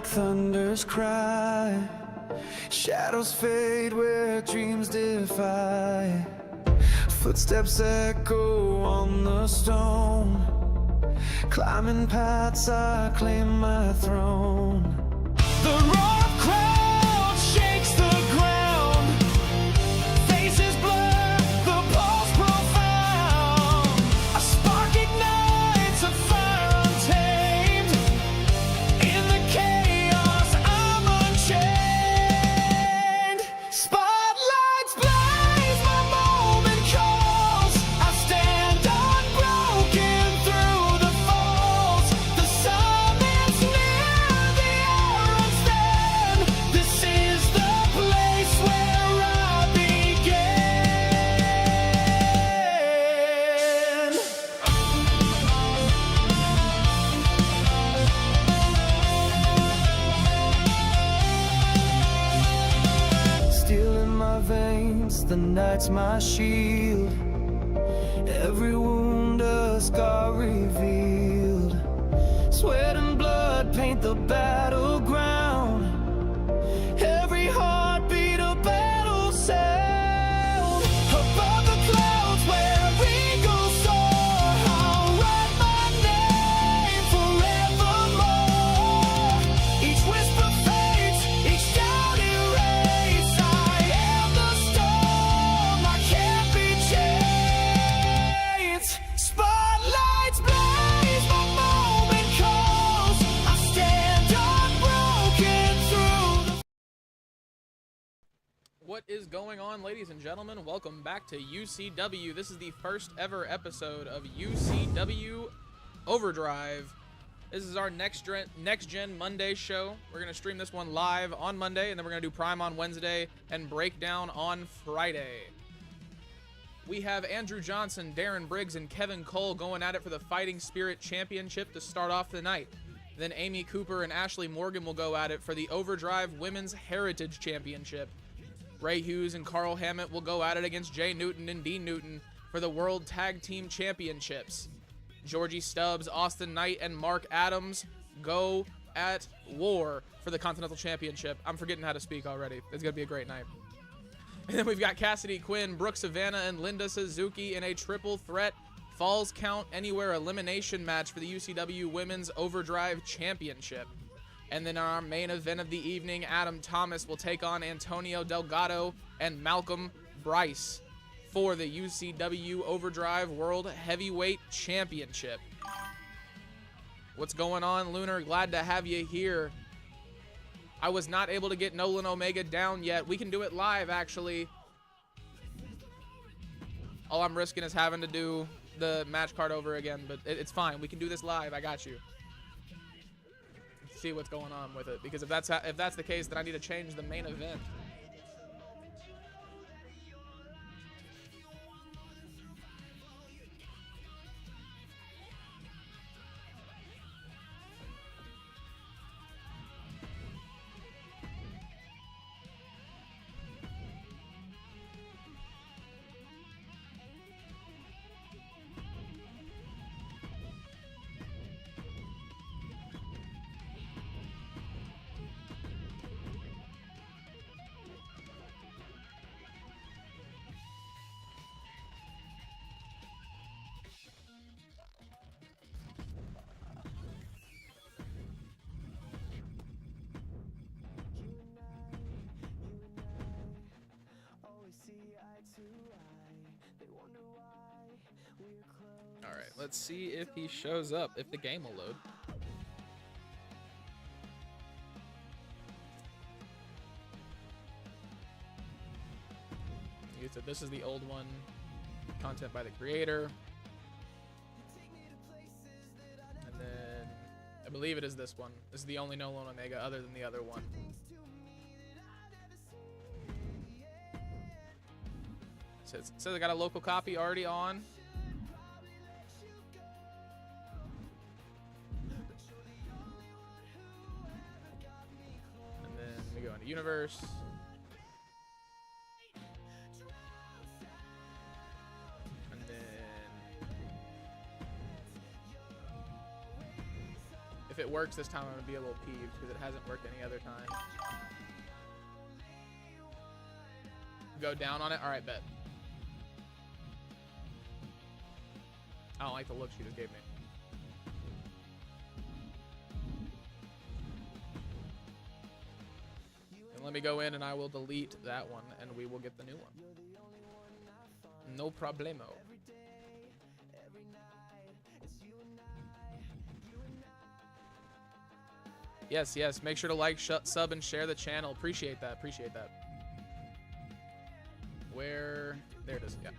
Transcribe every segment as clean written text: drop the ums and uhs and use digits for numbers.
like thunder's cry. Shadows fade where dreams defy. Footsteps echo on the stone. Climbing paths, I claim my throne. The rough crowd shakes the ground. Faces blur, the pulse profound. A spark ignites a fire untamed. In the chaos, I'm unchained. Spotlights blaze, my moment calls. I stand unbroken through the falls. The summit's near, the hour unstand. This is the place where I began. Steel in my veins, the night's my shield. Every wound a scar revealed. Sweat and blood paint the battleground. Every heartbeat a battle sound. Above the clouds where eagles soar, I'll write my name forevermore. Each whisper fades, each doubt erased. I am the storm, I can't be changed. Spotlights blaze, my moment calls. I stand unbroken through the What is going on, ladies and gentlemen? Welcome back to UCW. This is the first ever episode of UCW Overdrive. This is our next gen Monday show. We're going to stream this one live on Monday, and then we're going to do Prime on Wednesday and Breakdown on Friday. We have Andrew Johnson, Darren Briggs, and Kevin Cole going at it for the Fighting Spirit Championship to start off the night. Then Amy Cooper and Ashley Morgan will go at it for the Overdrive Women's Heritage Championship. Ray Hughes and Carl Hammet will go at it against Jay Newton and Dean Newton for the World Tag Team Championships. Georgie, Stubbs, Austin Knight, and Mark Adams go at war for the Continental Championship. I'm forgetting how to speak already. It's going to be a great night. And then we've got Cassidy, Quinn, Brooke, Savannah, and Linda Suzuki in a triple threat Falls Count Anywhere elimination match for the UCW Women's Overdrive Championship. And then our main event of the evening, Adam Thomas will take on Antonio Delgado and Malcolm Brice for the UCW Overdrive World Heavyweight Championship. What's going on, Lunar? Glad to have you here. I was not able to get Nolan Omega down yet. We can do it live, actually. All I'm risking is having to do the match card over again, but it's fine. We can do this live. I got you. See what's going on with it, because if that's the case, then I need to change the main event. All right, let's see if he shows up, if the game will load. You said this is the old one, content by the creator. And then I believe it is this one. This is the only Nolan Omega other than the other one. Says I got a local copy already on. And then we go into universe. And then if if it works this time, I'm gonna be a little peeved because it hasn't worked any other time. Go down on it. All right, bet. I don't like the look she just gave me. And let me go in and I will delete that one and we will get the new one. No problemo. Yes, yes. Make sure to like, sub, and share the channel. Appreciate that. Appreciate that. Where? There it is. Yeah.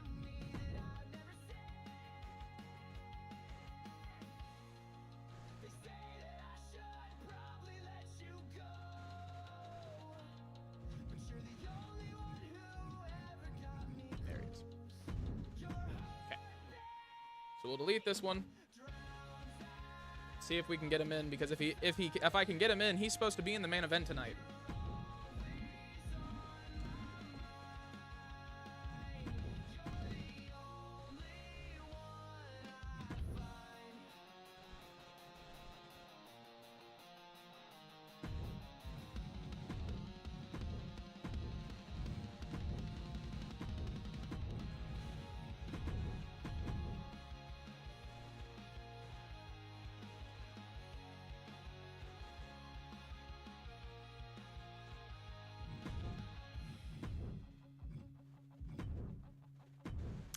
There he is. Okay. So we'll delete this one. See if we can get him in, because if I can get him in, he's supposed to be in the main event tonight.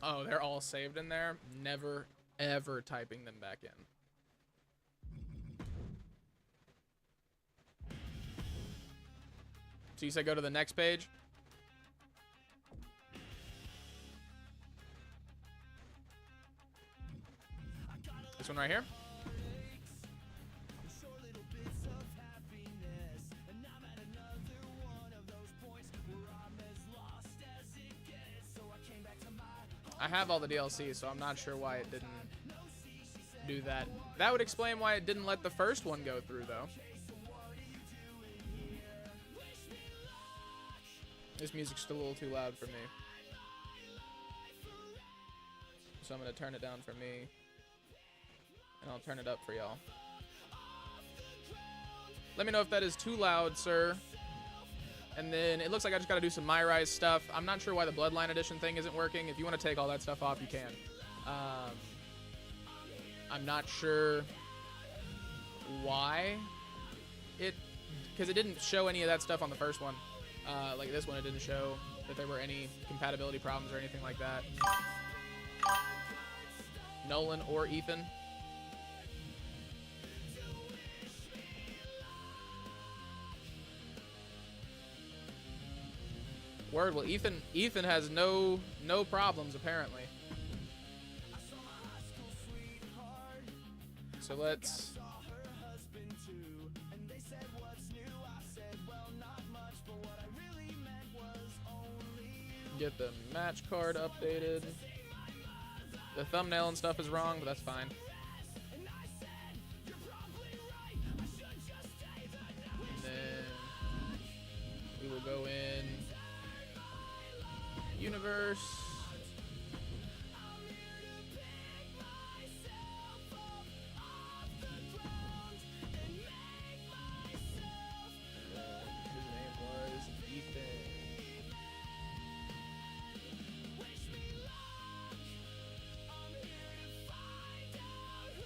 Oh, they're all saved in there. Never, ever typing them back in. So you said go to the next page? This one right here? I have all the DLC, so I'm not sure why it didn't do that. That would explain why it didn't let the first one go through, though. This music's still a little too loud for me. So I'm going to turn it down for me. And I'll turn it up for y'all. Let me know if that is too loud, sir. And then it looks like I just got to do some My Rise stuff. I'm not sure why the Bloodline Edition thing isn't working. If you want to take all that stuff off, you can. I'm not sure why because it didn't show any of that stuff on the first one. Like this one, it didn't show that there were any compatibility problems or anything like that. Nolan or Ethan. Word. Well, Ethan has no problems apparently. So let's get the match card updated. The thumbnail and stuff is wrong, but that's fine. And then we will go in universe. His name was Ethan.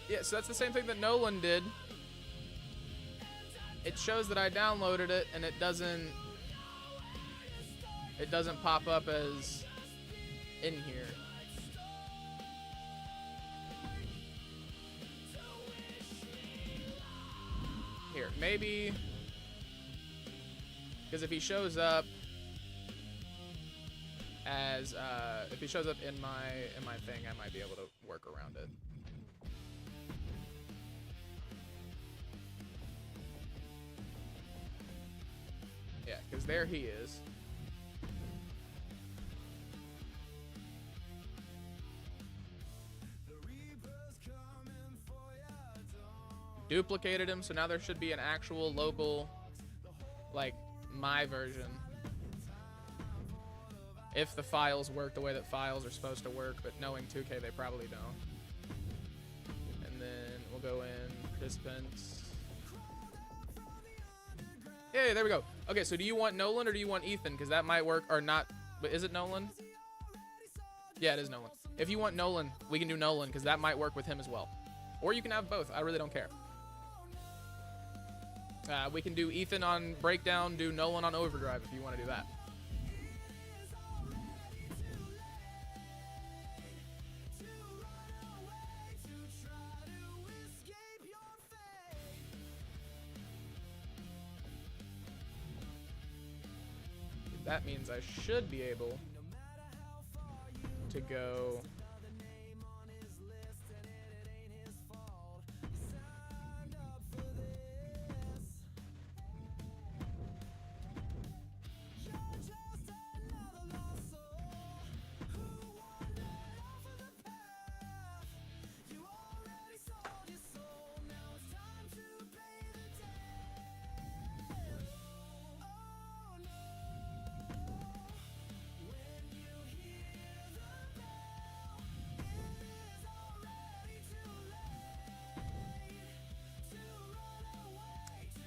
Yeah, so that's the same thing that Nolan did. It shows that I downloaded it and it doesn't pop up as in here. Here, maybe because if he shows up as if he shows up in my thing, I might be able to work around it. Yeah, because there he is. Duplicated him, so now there should be an actual local, like, my version. If the files work the way that files are supposed to work, but knowing 2K, they probably don't. And then we'll go in, participants. Yeah, there we go. Okay, so do you want Nolan or do you want Ethan? Because that might work, or not. But is it Nolan? Yeah, it is Nolan. If you want Nolan, we can do Nolan, because that might work with him as well. Or you can have both. I really don't care. We can do Ethan on Breakdown, do Nolan on Overdrive if you want to do that. That means I should be able to go.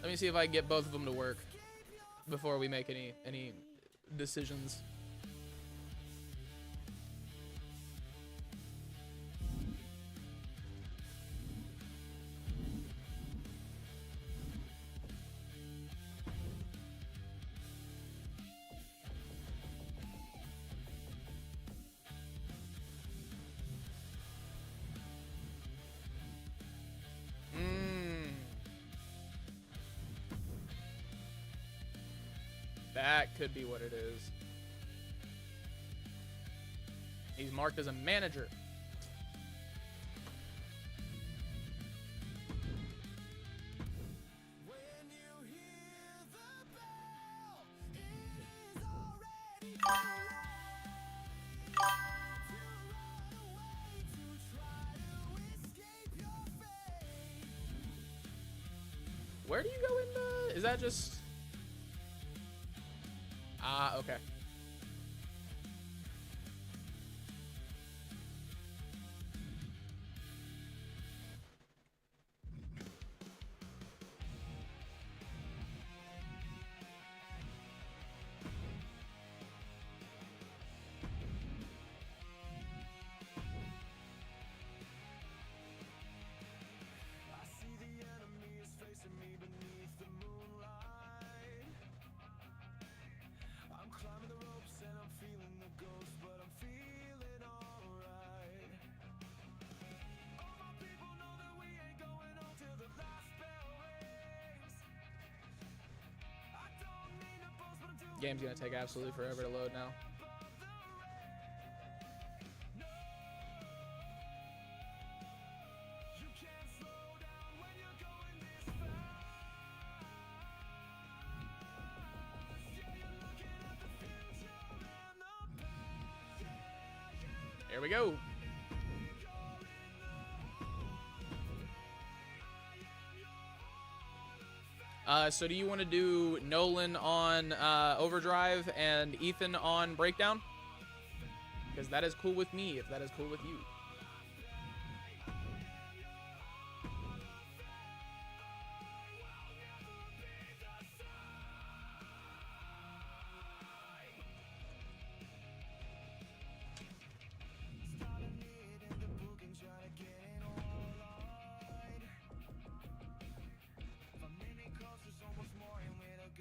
Let me see if I can get both of them to work before we make any decisions. That could be what it is. He's marked as a manager. Where do you go in the... Is that just... Ah, okay. Game's gonna take absolutely forever to load now. Here we go. So do you want to do Nolan on Overdrive and Ethan on Breakdown? Because that is cool with me, if that is cool with you.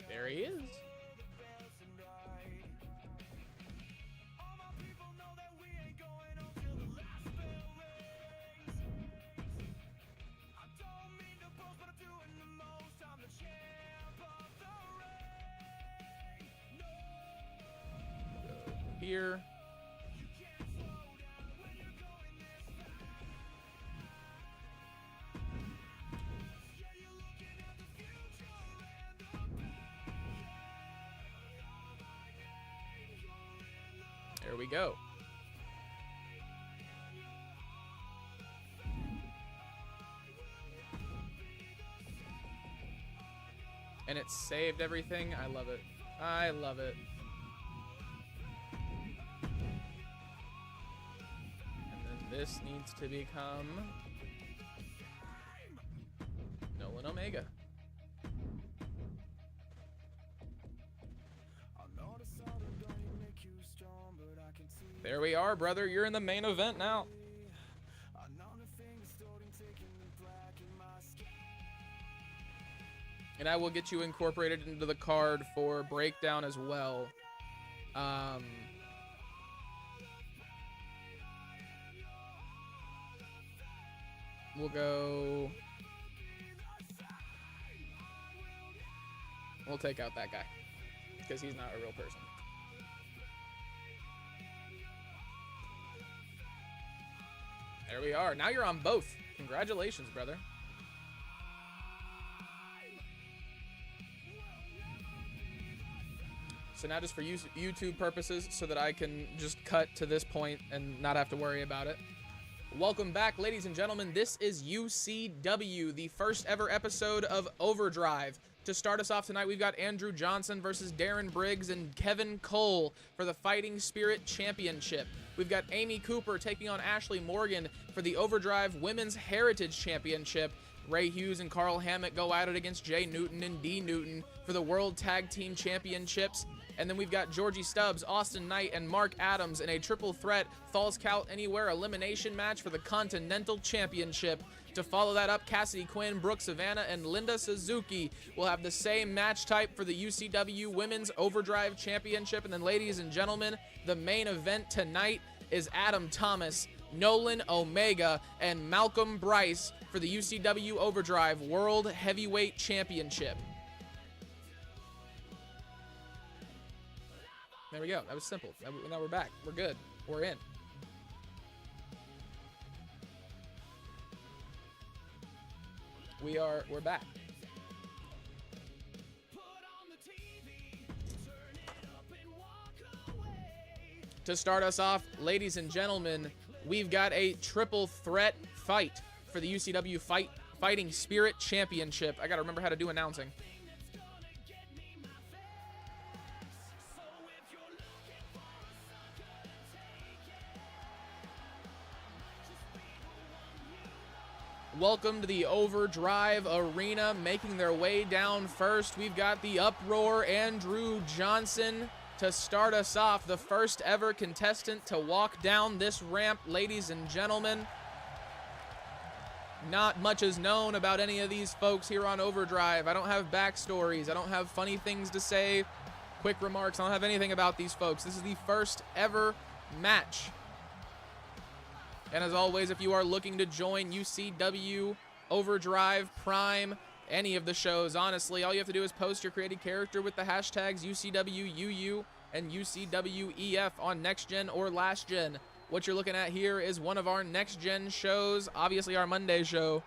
There he is. Go here. There we go. And it saved everything. I love it. I love it. And then this needs to become Nolan Omega. There we are, brother. You're in the main event now. And I will get you incorporated into the card for breakdown as well. We'll go... We'll take out that guy, because he's not a real person. There we are. Now you're on both. Congratulations, brother. So now just for YouTube purposes, so that I can just cut to this point and not have to worry about it. Welcome back, ladies and gentlemen. This is UCW, the first ever episode of Overdrive. To start us off tonight, we've got Andrew Johnson versus Darren Briggs and Kevin Cole for the Fighting Spirit Championship. We've got Amy Cooper taking on Ashley Morgan for the Overdrive Women's Heritage Championship. Ray Hughes and Carl Hammet go at it against Jay Newton and D Newton for the World Tag Team Championships. And then we've got Georgie Stubbs, Austin Knight, and Mark Adams in a triple threat Falls Count Anywhere elimination match for the Continental Championship. To follow that up, Cassidy, Quinn, Brooke, Savannah, and Linda Suzuki will have the same match type for the UCW Women's Overdrive Championship. And then, ladies and gentlemen, the main event tonight is Adam Thomas, Nolan Omega, and Malcolm Brice for the UCW Overdrive World Heavyweight Championship. There we go. That was simple. Now we're back. We're good. We're in. We're back. To start us off, ladies and gentlemen, we've got a triple threat fight for the UCW Fighting Spirit Championship. I gotta remember how to do announcing. Welcome to the Overdrive Arena. Making their way down first, we've got the Uproar Andrew Johnson to start us off, the first ever contestant to walk down this ramp, ladies and gentlemen. Not much is known about any of these folks here on Overdrive. I don't have backstories. I don't have funny things to say, quick remarks. I don't have anything about these folks. This is the first ever match. And as always, if you are looking to join UCW, Overdrive, Prime, any of the shows, honestly, all you have to do is post your created character with the hashtags UCWUU and UCWEF on Next Gen or Last Gen. What you're looking at here is one of our Next Gen shows, obviously our Monday show.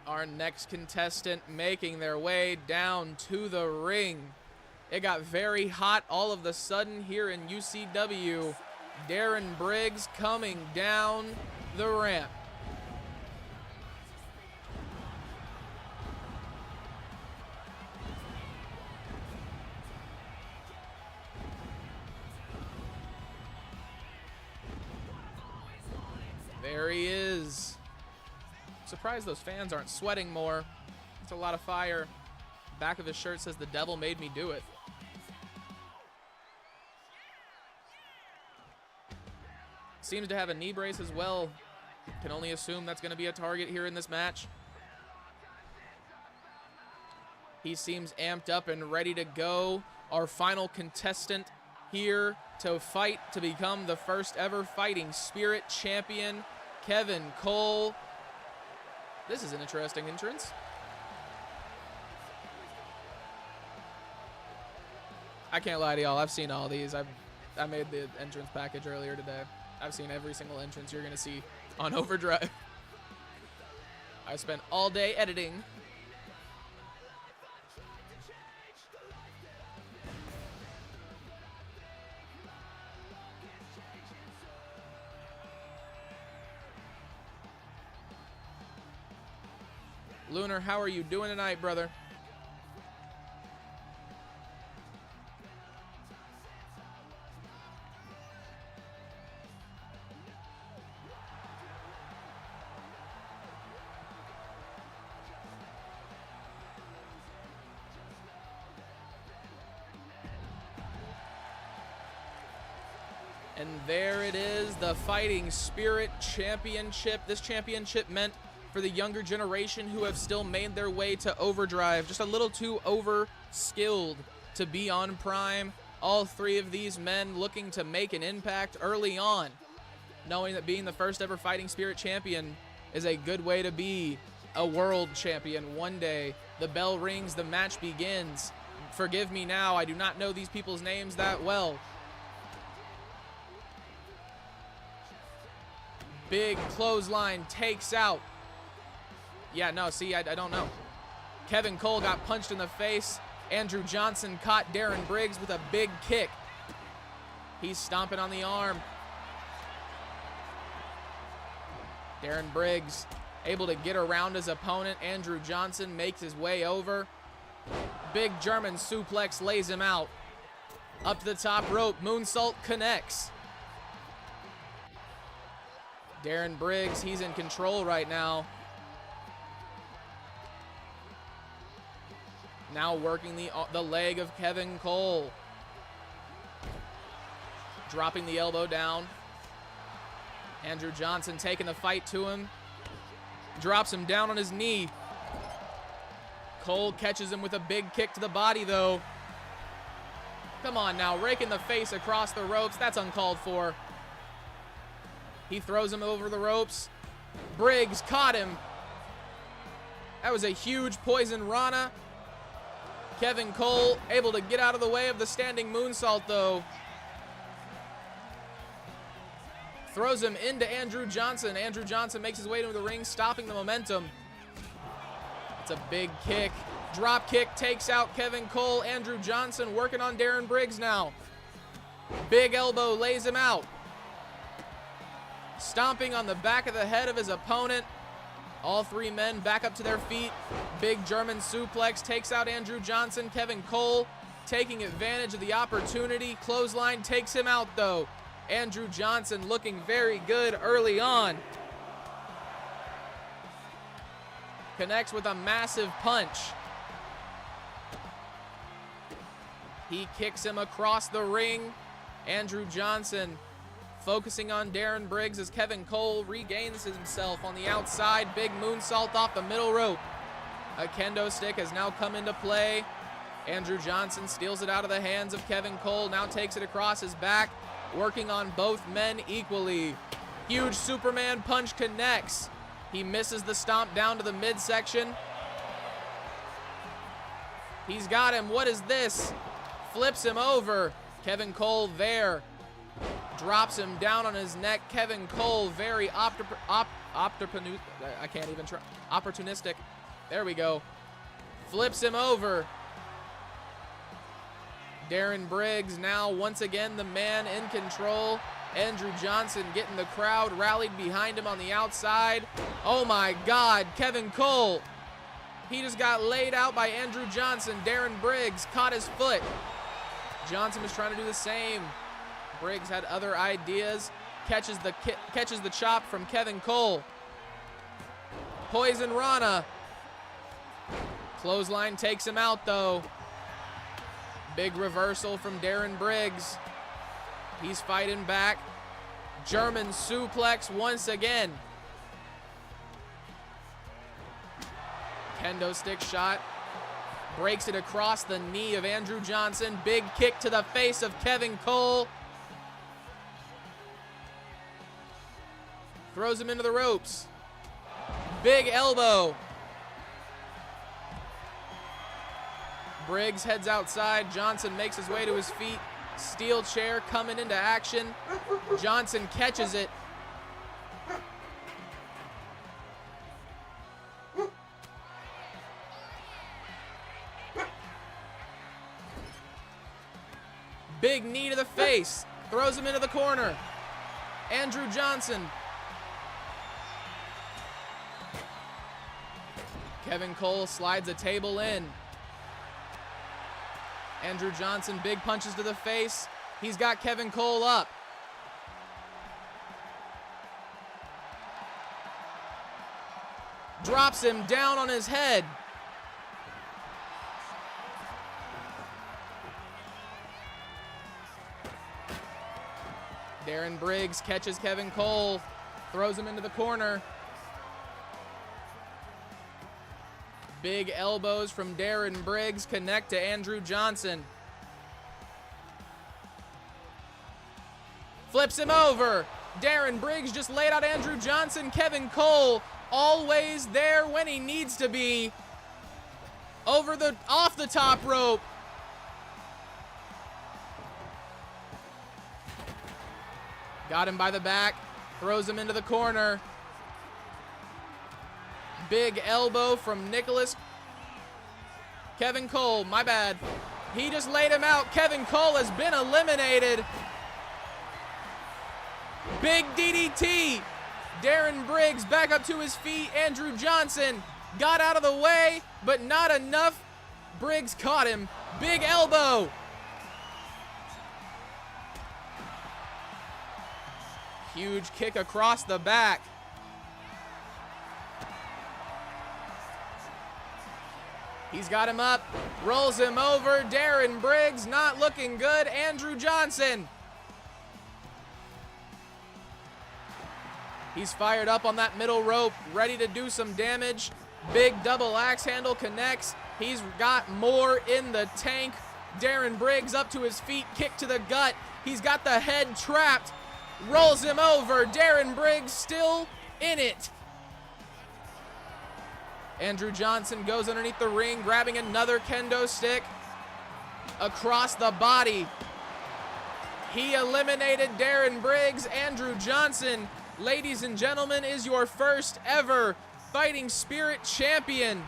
Our next contestant making their way down to the ring. It got very hot all of a sudden here in UCW. Darren Briggs coming down the ramp. There he is. Surprised those fans aren't sweating more. It's a lot of fire. Back of his shirt says the devil made me do it. Seems to have a knee brace as well. Can only assume that's going to be a target here in this match. He seems amped up and ready to go. Our final contestant here to fight to become the first ever Fighting Spirit champion, Kevin Cole. This is an interesting entrance. I can't lie to y'all. I've seen all these. I made the entrance package earlier today. I've seen every single entrance you're going to see on Overdrive. I spent all day editing. Lunar, how are you doing tonight, brother? And there it is, the Fighting Spirit Championship. This championship meant for the younger generation who have still made their way to Overdrive, just a little too over-skilled to be on Prime. All three of these men looking to make an impact early on, knowing that being the first ever Fighting Spirit champion is a good way to be a world champion one day. The bell rings, the match begins. Forgive me now, I do not know these people's names that well. Big clothesline takes out. Yeah, no, see, I don't know. Kevin Cole got punched in the face. Andrew Johnson caught Darrem Briggs with a big kick. He's stomping on the arm. Darrem Briggs able to get around his opponent. Andrew Johnson makes his way over. Big German suplex lays him out. Up to the top rope, moonsault connects. Darrem Briggs, he's in control right now. Now working the leg of Kevin Cole. Dropping the elbow down. Andrew Johnson taking the fight to him. Drops him down on his knee. Cole catches him with a big kick to the body, though. Come on now, raking the face across the ropes. That's uncalled for. He throws him over the ropes. Briggs caught him. That was a huge poison Rana. Kevin Cole able to get out of the way of the standing moonsault, though. Throws him into Andrew Johnson. Andrew Johnson makes his way to the ring, stopping the momentum. It's a big kick. Drop kick takes out Kevin Cole. Andrew Johnson working on Darrem Briggs now. Big elbow lays him out. Stomping on the back of the head of his opponent. All three men back up to their feet. Big German suplex takes out Andrew Johnson. Kevin Cole taking advantage of the opportunity. Clothesline takes him out, though. Andrew Johnson looking very good early on. Connects with a massive punch. He kicks him across the ring. Andrew Johnson focusing on Darrem Briggs as Kevin Cole regains himself on the outside. Big moonsault off the middle rope. A kendo stick has now come into play. Andrew Johnson steals it out of the hands of Kevin Cole, now takes it across his back, working on both men equally. Huge Superman punch connects. He misses the stomp down to the midsection. He's got him. What is this? Flips him over. Kevin Cole there. Drops him down on his neck. Kevin Cole very opportunistic. There we go. Flips him over. Darrem Briggs now once again the man in control. Andrew Johnson getting the crowd rallied behind him on the outside. Oh my God, Kevin Cole. He just got laid out by Andrew Johnson. Darrem Briggs caught his foot. Johnson was trying to do the same. Briggs had other ideas. Catches the chop from Kevin Cole. Poison Rana. Clothesline takes him out, though. Big reversal from Darrem Briggs. He's fighting back. German suplex once again. Kendo stick shot. Breaks it across the knee of Andrew Johnson. Big kick to the face of Kevin Cole. Throws him into the ropes. Big elbow. Briggs heads outside. Johnson makes his way to his feet. Steel chair coming into action. Johnson catches it. Big knee to the face. Throws him into the corner. Andrew Johnson. Kevin Cole slides a table in. Andrew Johnson, big punches to the face. He's got Kevin Cole up. Drops him down on his head. Darren Briggs catches Kevin Cole, throws him into the corner. Big elbows from Darren Briggs connect to Andrew Johnson. Flips him over. Darren Briggs just laid out Andrew Johnson. Kevin Cole always there when he needs to be. Off the top rope. Got him by the back. Throws him into the corner. Big elbow from Nicholas. Kevin Cole, my bad. He just laid him out. Kevin Cole has been eliminated. Big DDT. Darren Briggs back up to his feet. Andrew Johnson got out of the way, but not enough. Briggs caught him. Big elbow. Huge kick across the back. He's got him up, rolls him over. Darren Briggs not looking good. Andrew Johnson. He's fired up on that middle rope, ready to do some damage. Big double axe handle connects. He's got more in the tank. Darren Briggs up to his feet, kick to the gut. He's got the head trapped, rolls him over. Darren Briggs still in it. Andrew Johnson goes underneath the ring, grabbing another kendo stick across the body. He eliminated Darren Briggs. Andrew Johnson, ladies and gentlemen, is your first ever Fighting Spirit champion.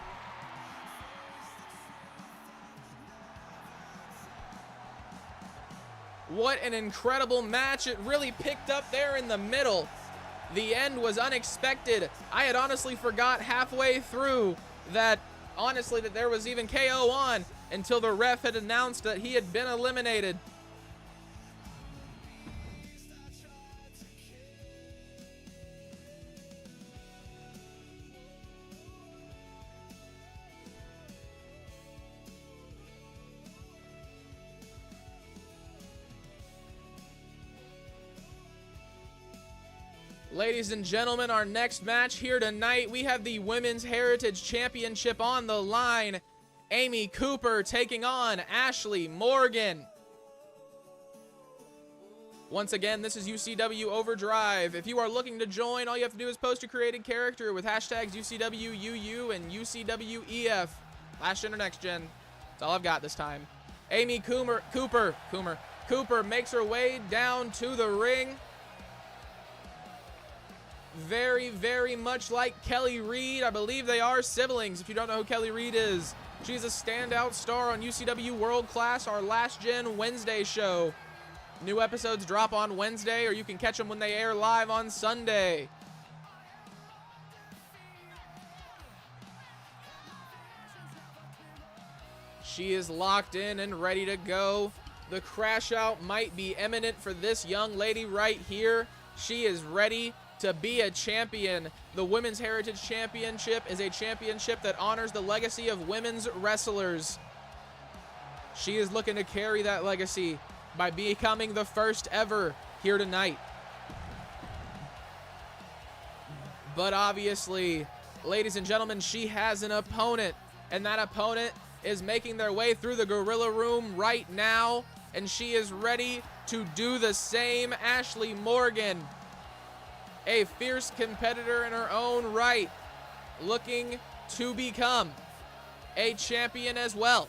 What an incredible match. It really picked up there in the middle. The end was unexpected. I had honestly forgot halfway through that there was even KO on until the ref had announced that he had been eliminated. Ladies and gentlemen, our next match here tonight, we have the Women's Heritage Championship on the line. Amy Cooper taking on Ashley Morgan. Once again, this is UCW Overdrive. If you are looking to join, all you have to do is post a created character with hashtags UCWUU and UCWEF. Last gen or next gen. That's all I've got this time. Amy Cooper makes her way down to the ring. Very, very much like Kelly Reed. I believe they are siblings, if you don't know who Kelly Reed is. She's a standout star on UCW World Class, our last gen Wednesday show. New episodes drop on Wednesday, or you can catch them when they air live on Sunday. She is locked in and ready to go. The crash out might be imminent for this young lady right here. She is ready to be a champion. The Women's Heritage Championship is a championship that honors the legacy of women's wrestlers. She is looking to carry that legacy by becoming the first ever here tonight. But obviously, ladies and gentlemen, she has an opponent, and that opponent is making their way through the Gorilla Room right now, and she is ready to do the same. Ashley Morgan, a fierce competitor in her own right, looking to become a champion as well.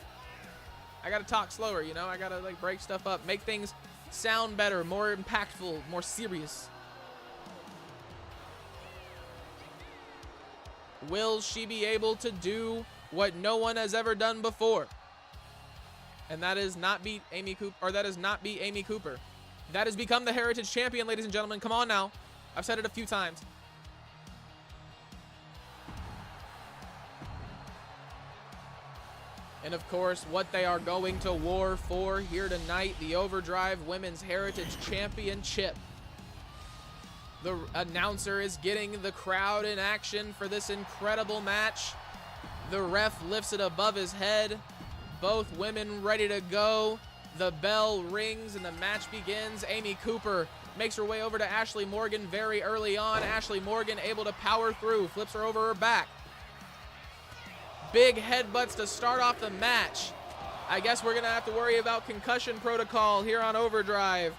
I gotta talk slower, you know? I gotta break stuff up, make things sound better, more impactful, more serious. Will she be able to do what no one has ever done before? And that is not beat Amy Cooper, or that is not beat Amy Cooper. That has become the Heritage Champion, ladies and gentlemen. Come on now. I've said it a few times. And of course, what they are going to war for here tonight, the Overdrive Women's Heritage Championship. The announcer is getting the crowd in action for this incredible match. The ref lifts it above his head. Both women ready to go. The bell rings and the match begins. Amy Cooper makes her way over to Ashley Morgan very early on. Ashley Morgan able to power through, flips her over her back. Big headbutts to start off the match. I guess we're going to have to worry about concussion protocol here on Overdrive.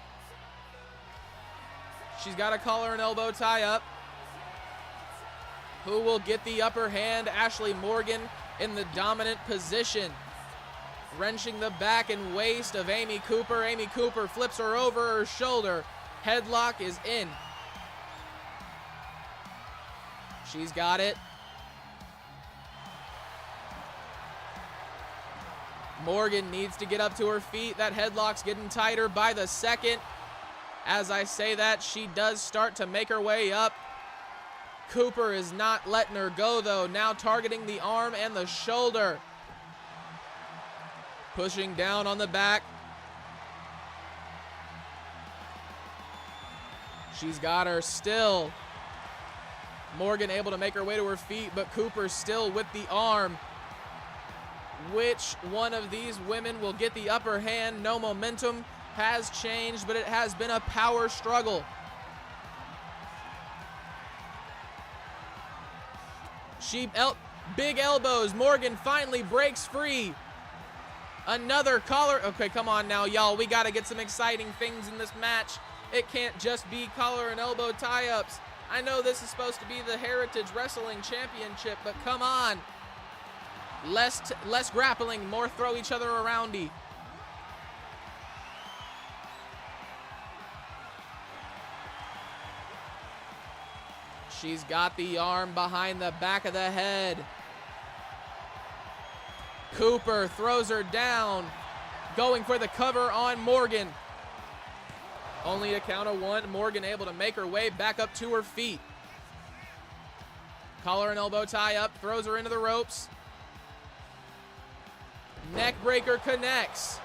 She's got a collar and elbow tie up. Who will get the upper hand? Ashley Morgan in the dominant position. Wrenching the back and waist of Amy Cooper. Amy Cooper flips her over her shoulder. Headlock is in. She's got it. Morgan needs to get up to her feet. That headlock's getting tighter by the second. As I say that, she does start to make her way up. Cooper is not letting her go, though. Now targeting the arm and the shoulder. Pushing down on the back. She's got her still. Morgan able to make her way to her feet, but Cooper still with the arm. Which one of these women will get the upper hand? No momentum has changed, but it has been a power struggle. Big elbows. Morgan finally breaks free. Another collar. Okay, come on now, y'all. We got to get some exciting things in this match. It can't just be collar and elbow tie-ups. I know this is supposed to be the Heritage Wrestling Championship, but come on. Less grappling, more throw each other aroundy. She's got the arm behind the back of the head. Cooper throws her down, going for the cover on Morgan. Only a count of one. Morgan able to make her way back up to her feet. Collar and elbow tie up, throws her into the ropes. Neck breaker connects.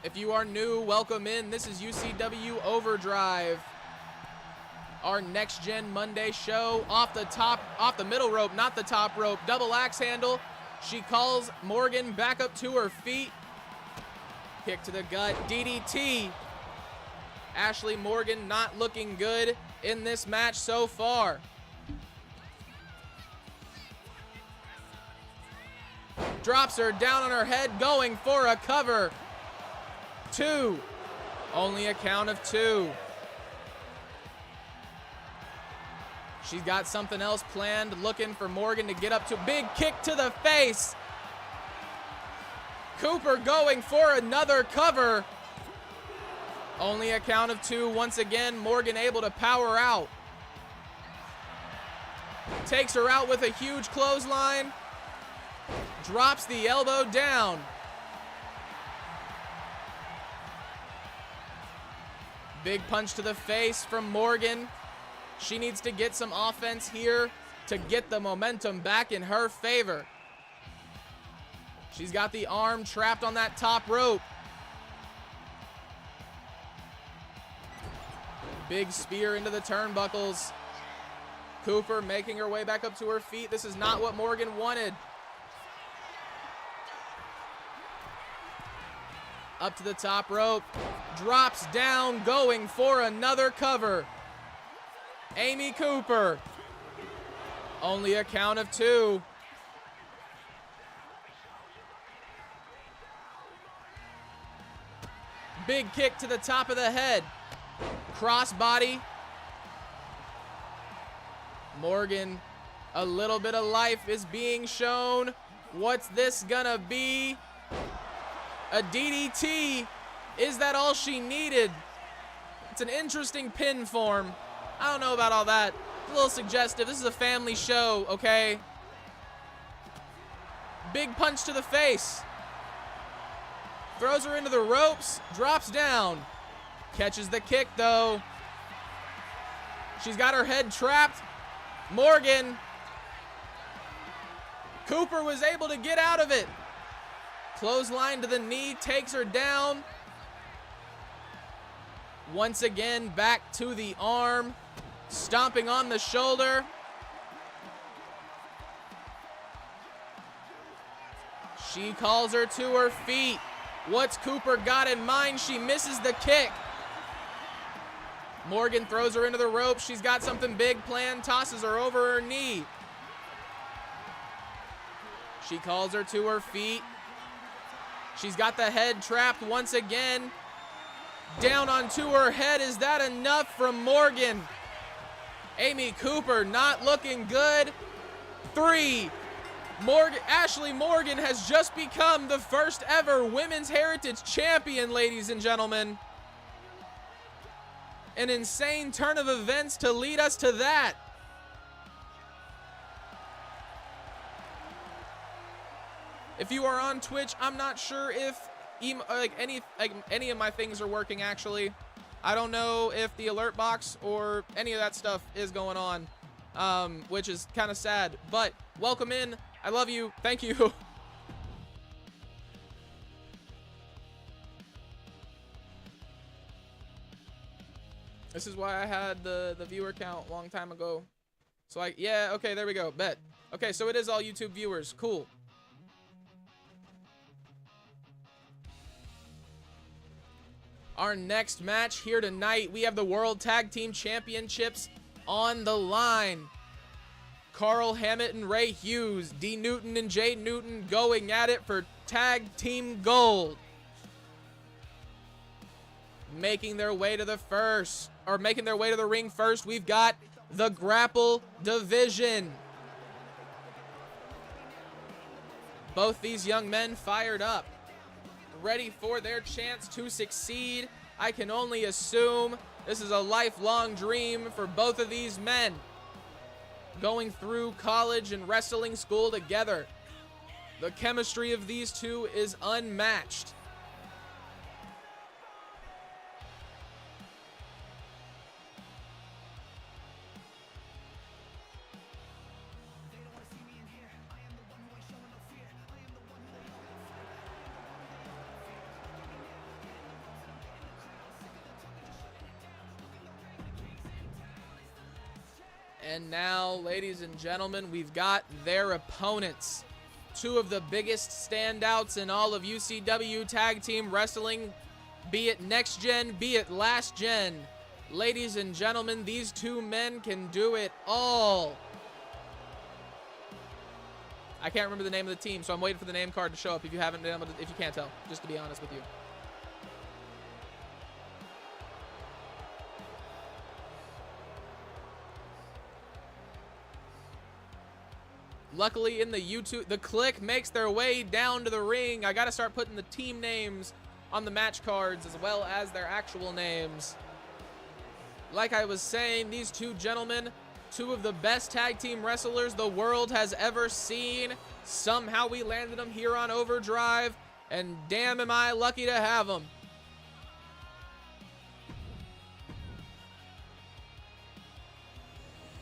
If you are new, welcome in. This is UCW Overdrive. Our Next Gen Monday show. Off the middle rope, not the top rope. Double axe handle. She calls Morgan back up to her feet. Kick to the gut, DDT. Ashley Morgan not looking good in this match so far. Drops her down on her head, going for a cover. 2. Only a count of 2. She's got something else planned, looking for Morgan to get up to. Big kick to the face. Cooper going for another cover. Only a count of 2. Once again, Morgan able to power out. Takes her out with a huge clothesline. Drops the elbow down. Big punch to the face from Morgan. She needs to get some offense here to get the momentum back in her favor. She's got the arm trapped on that top rope. Big spear into the turnbuckles. Cooper making her way back up to her feet. This is not what Morgan wanted. Up to the top rope. Drops down, going for another cover. Amy Cooper. Only a count of 2. Big kick to the top of the head. Crossbody. Morgan, a little bit of life is being shown. What's this gonna be? A DDT. Is that all she needed? It's an interesting pin form. I don't know about all that. It's a little suggestive. This is a family show, okay? Big punch to the face. Throws her into the ropes. Drops down. Catches the kick, though. She's got her head trapped. Morgan. Cooper was able to get out of it. Clothesline to the knee. Takes her down. Once again, back to the arm. Stomping on the shoulder. She calls her to her feet. What's Cooper got in mind? She misses the kick. Morgan throws her into the ropes. She's got something big planned, tosses her over her knee. She calls her to her feet. She's got the head trapped once again. Down onto her head. Is that enough from Morgan? Amy Cooper not looking good. 3. Ashley Morgan has just become the first ever Women's Heritage Champion, ladies and gentlemen. An insane turn of events to lead us to that. If you are on Twitch, I'm not sure if any of my things are working, actually. I don't know if the alert box or any of that stuff is going on, which is kind of sad. But welcome in. I love you. Thank you. This is why I had the viewer count a long time ago. So yeah, okay, there we go. Bet. Okay, so it is all YouTube viewers. Cool. Our next match here tonight, we have the World Tag Team Championships on the line. Carl Hammet and Ray Hughes, D. Newton and Jay Newton going at it for Tag Team Gold. Making their way to the ring first, we've got the Grapple Division. Both these young men fired up, ready for their chance to succeed. I can only assume this is a lifelong dream for both of these men, going through college and wrestling school together. The chemistry of these two is unmatched. And now, ladies and gentlemen, we've got their opponents. Two of the biggest standouts in all of UCW tag team wrestling, be it next gen, be it last gen. Ladies and gentlemen, these two men can do it all. I can't remember the name of the team, so I'm waiting for the name card to show up if you haven't been able to, if you can't tell, just to be honest with you. Luckily in the YouTube, the Click makes their way down to the ring. I gotta start putting the team names on the match cards as well as their actual names. Like I was saying, these two gentlemen, two of the best tag team wrestlers the world has ever seen. Somehow we landed them here on Overdrive, and damn am I lucky to have them.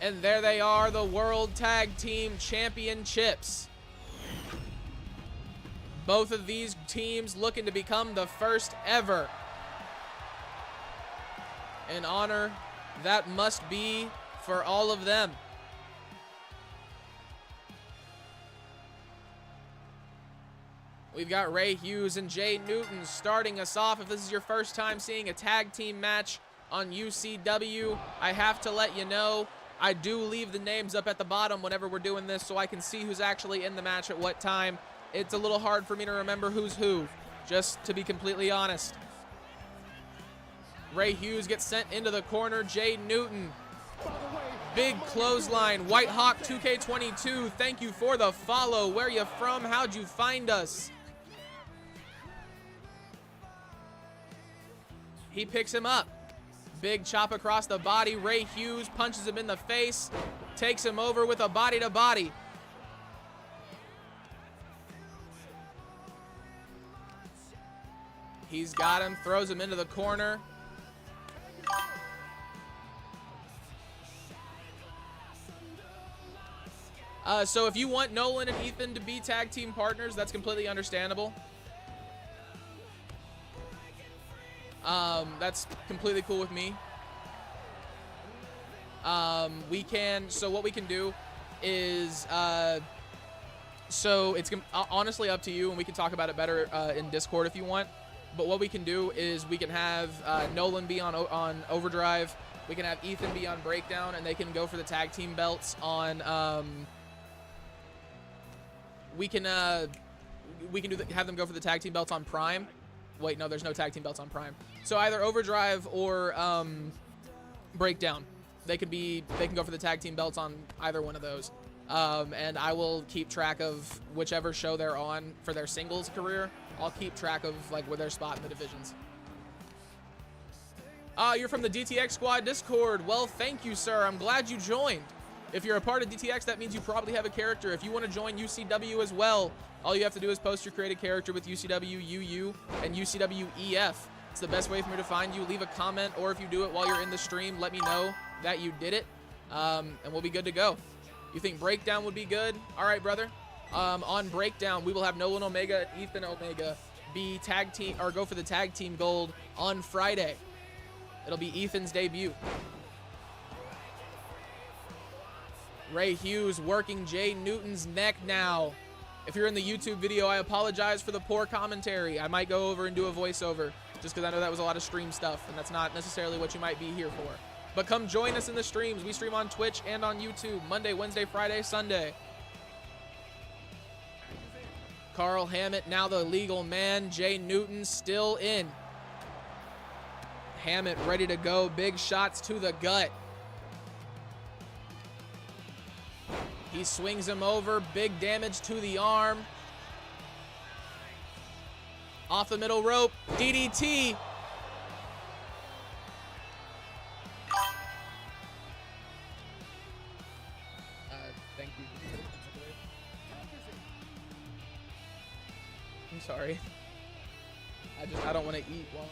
And there they are, the World Tag Team Championships. Both of these teams looking to become the first ever. An honor that must be for all of them. We've got Ray Hughes and Jay Newton starting us off. If this is your first time seeing a tag team match on UCW, I have to let you know, I do leave the names up at the bottom whenever we're doing this so I can see who's actually in the match at what time. It's a little hard for me to remember who's who, just to be completely honest. Ray Hughes gets sent into the corner. Jay Newton, big clothesline. White Hawk 2K22, thank you for the follow. Where you from? How'd you find us? He picks him up. Big chop across the body. Ray Hughes punches him in the face, takes him over with a body-to-body. He's got him, throws him into the corner. So if you want Nolan and Ethan to be tag team partners, that's completely understandable. That's completely cool with me. So what we can do is, So it's honestly up to you, and we can talk about it better in Discord if you want. But what we can do is we can have Nolan be on Overdrive. We can have Ethan be on Breakdown, and they can go for the tag team belts on. We can have them go for the tag team belts on Prime. Wait, no, there's no tag team belts on Prime. So either Overdrive or Breakdown. They can go for the tag team belts on either one of those. And I will keep track of whichever show they're on for their singles career. I'll keep track of like where their spot in the divisions. You're from the DTX Squad Discord. Well, thank you, sir. I'm glad you joined. If you're a part of DTX, that means you probably have a character. If you want to join UCW as well, all you have to do is post your created character with UCW UU and UCW EF. It's the best way for me to find you. Leave a comment, or if you do it while you're in the stream, let me know that you did it, and we'll be good to go. You think Breakdown would be good? All right, brother. On Breakdown, we will have Nolan Omega and Ethan Omega be tag team or go for the tag team gold on Friday. It'll be Ethan's debut. Ray Hughes working Jay Newton's neck now. If you're in the YouTube video, I apologize for the poor commentary. I might go over and do a voiceover just because I know that was a lot of stream stuff, and that's not necessarily what you might be here for. But come join us in the streams. We stream on Twitch and on YouTube Monday, Wednesday, Friday, Sunday. Carl Hammet, now the legal man. Jay Newton still in. Hammet ready to go. Big shots to the gut. He swings him over. Big damage to the arm. Off the middle rope. DDT. Thank you. I'm sorry. I don't want to eat while I'm...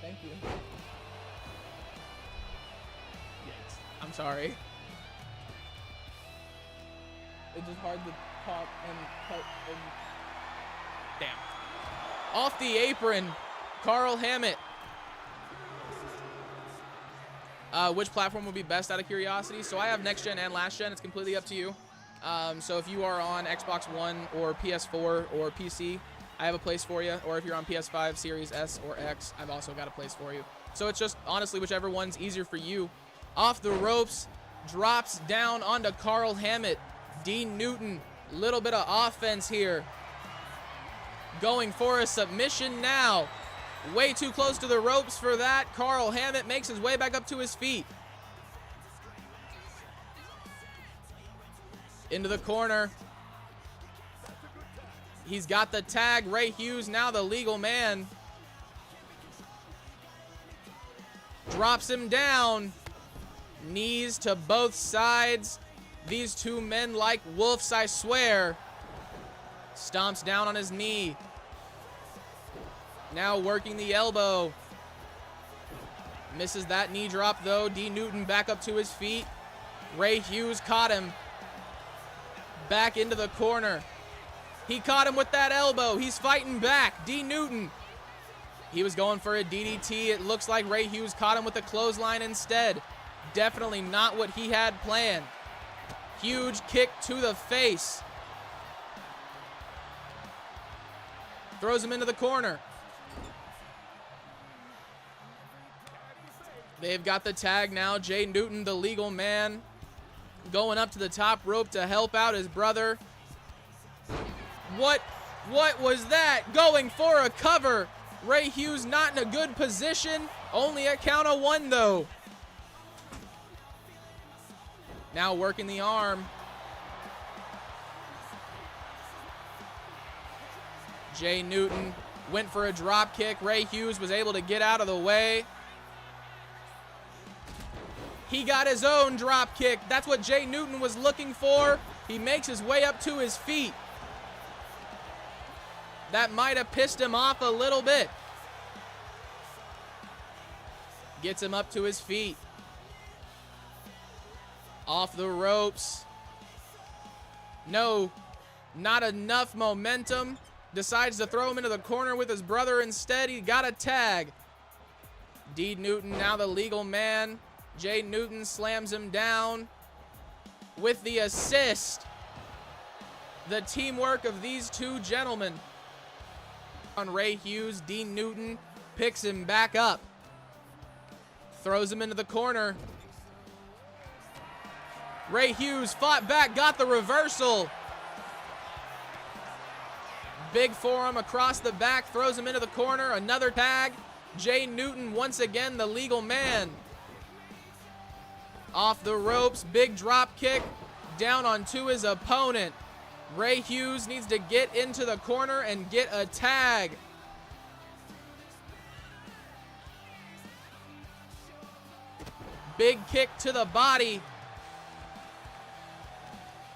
Thank you. Yes. I'm sorry. It's just hard to talk and cut and... Damn. Off the apron, Carl Hammet. Which platform would be best out of curiosity? So I have next gen and last gen. It's completely up to you. So if you are on Xbox One or PS4 or PC, I have a place for you. Or if you're on PS5, Series S or X, I've also got a place for you. So it's just honestly whichever one's easier for you. Off the ropes, drops down onto Carl Hammet. Dean Newton, little bit of offense here. Going for a submission now. Way too close to the ropes for that. Carl Hammet makes his way back up to his feet. Into the corner. He's got the tag. Ray Hughes, now the legal man. Drops him down. Knees to both sides. These two men like wolves, I swear. Stomps down on his knee. Now working the elbow. Misses that knee drop though. D. Newton back up to his feet. Ray Hughes caught him. Back into the corner. He caught him with that elbow. He's fighting back. D. Newton. He was going for a DDT. It looks like Ray Hughes caught him with a clothesline instead. Definitely not what he had planned. Huge kick to the face. Throws him into the corner. They've got the tag now. Jay Newton, the legal man, going up to the top rope to help out his brother. What was that? Going for a cover. Ray Hughes not in a good position. Only a count of one, though. Now working the arm. Jay Newton went for a drop kick. Ray Hughes was able to get out of the way. He got his own drop kick. That's what Jay Newton was looking for. He makes his way up to his feet. That might have pissed him off a little bit. Gets him up to his feet. Off the ropes. No, not enough momentum. Decides to throw him into the corner with his brother instead. He got a tag. D. Newton, now the legal man. Jay Newton slams him down. with the assist. The teamwork of these two gentlemen. On Ray Hughes, Dean Newton picks him back up. Throws him into the corner. Ray Hughes fought back, got the reversal. Big forearm across the back, throws him into the corner. Another tag. Jay Newton, once again, the legal man. Off the ropes, big drop kick, down onto his opponent. Ray Hughes needs to get into the corner and get a tag. Big kick to the body.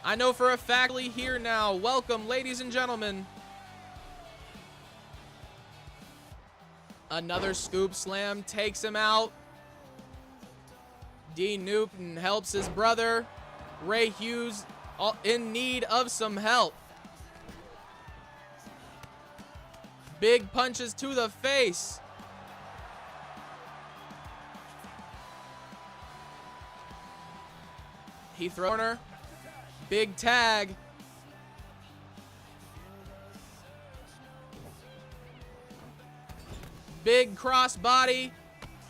I know for a fact here now. Welcome, ladies and gentlemen. Another scoop slam takes him out. Dean Newton helps his brother. Ray Hughes in need of some help. Big punches to the face. He throws her. Big tag. Big crossbody.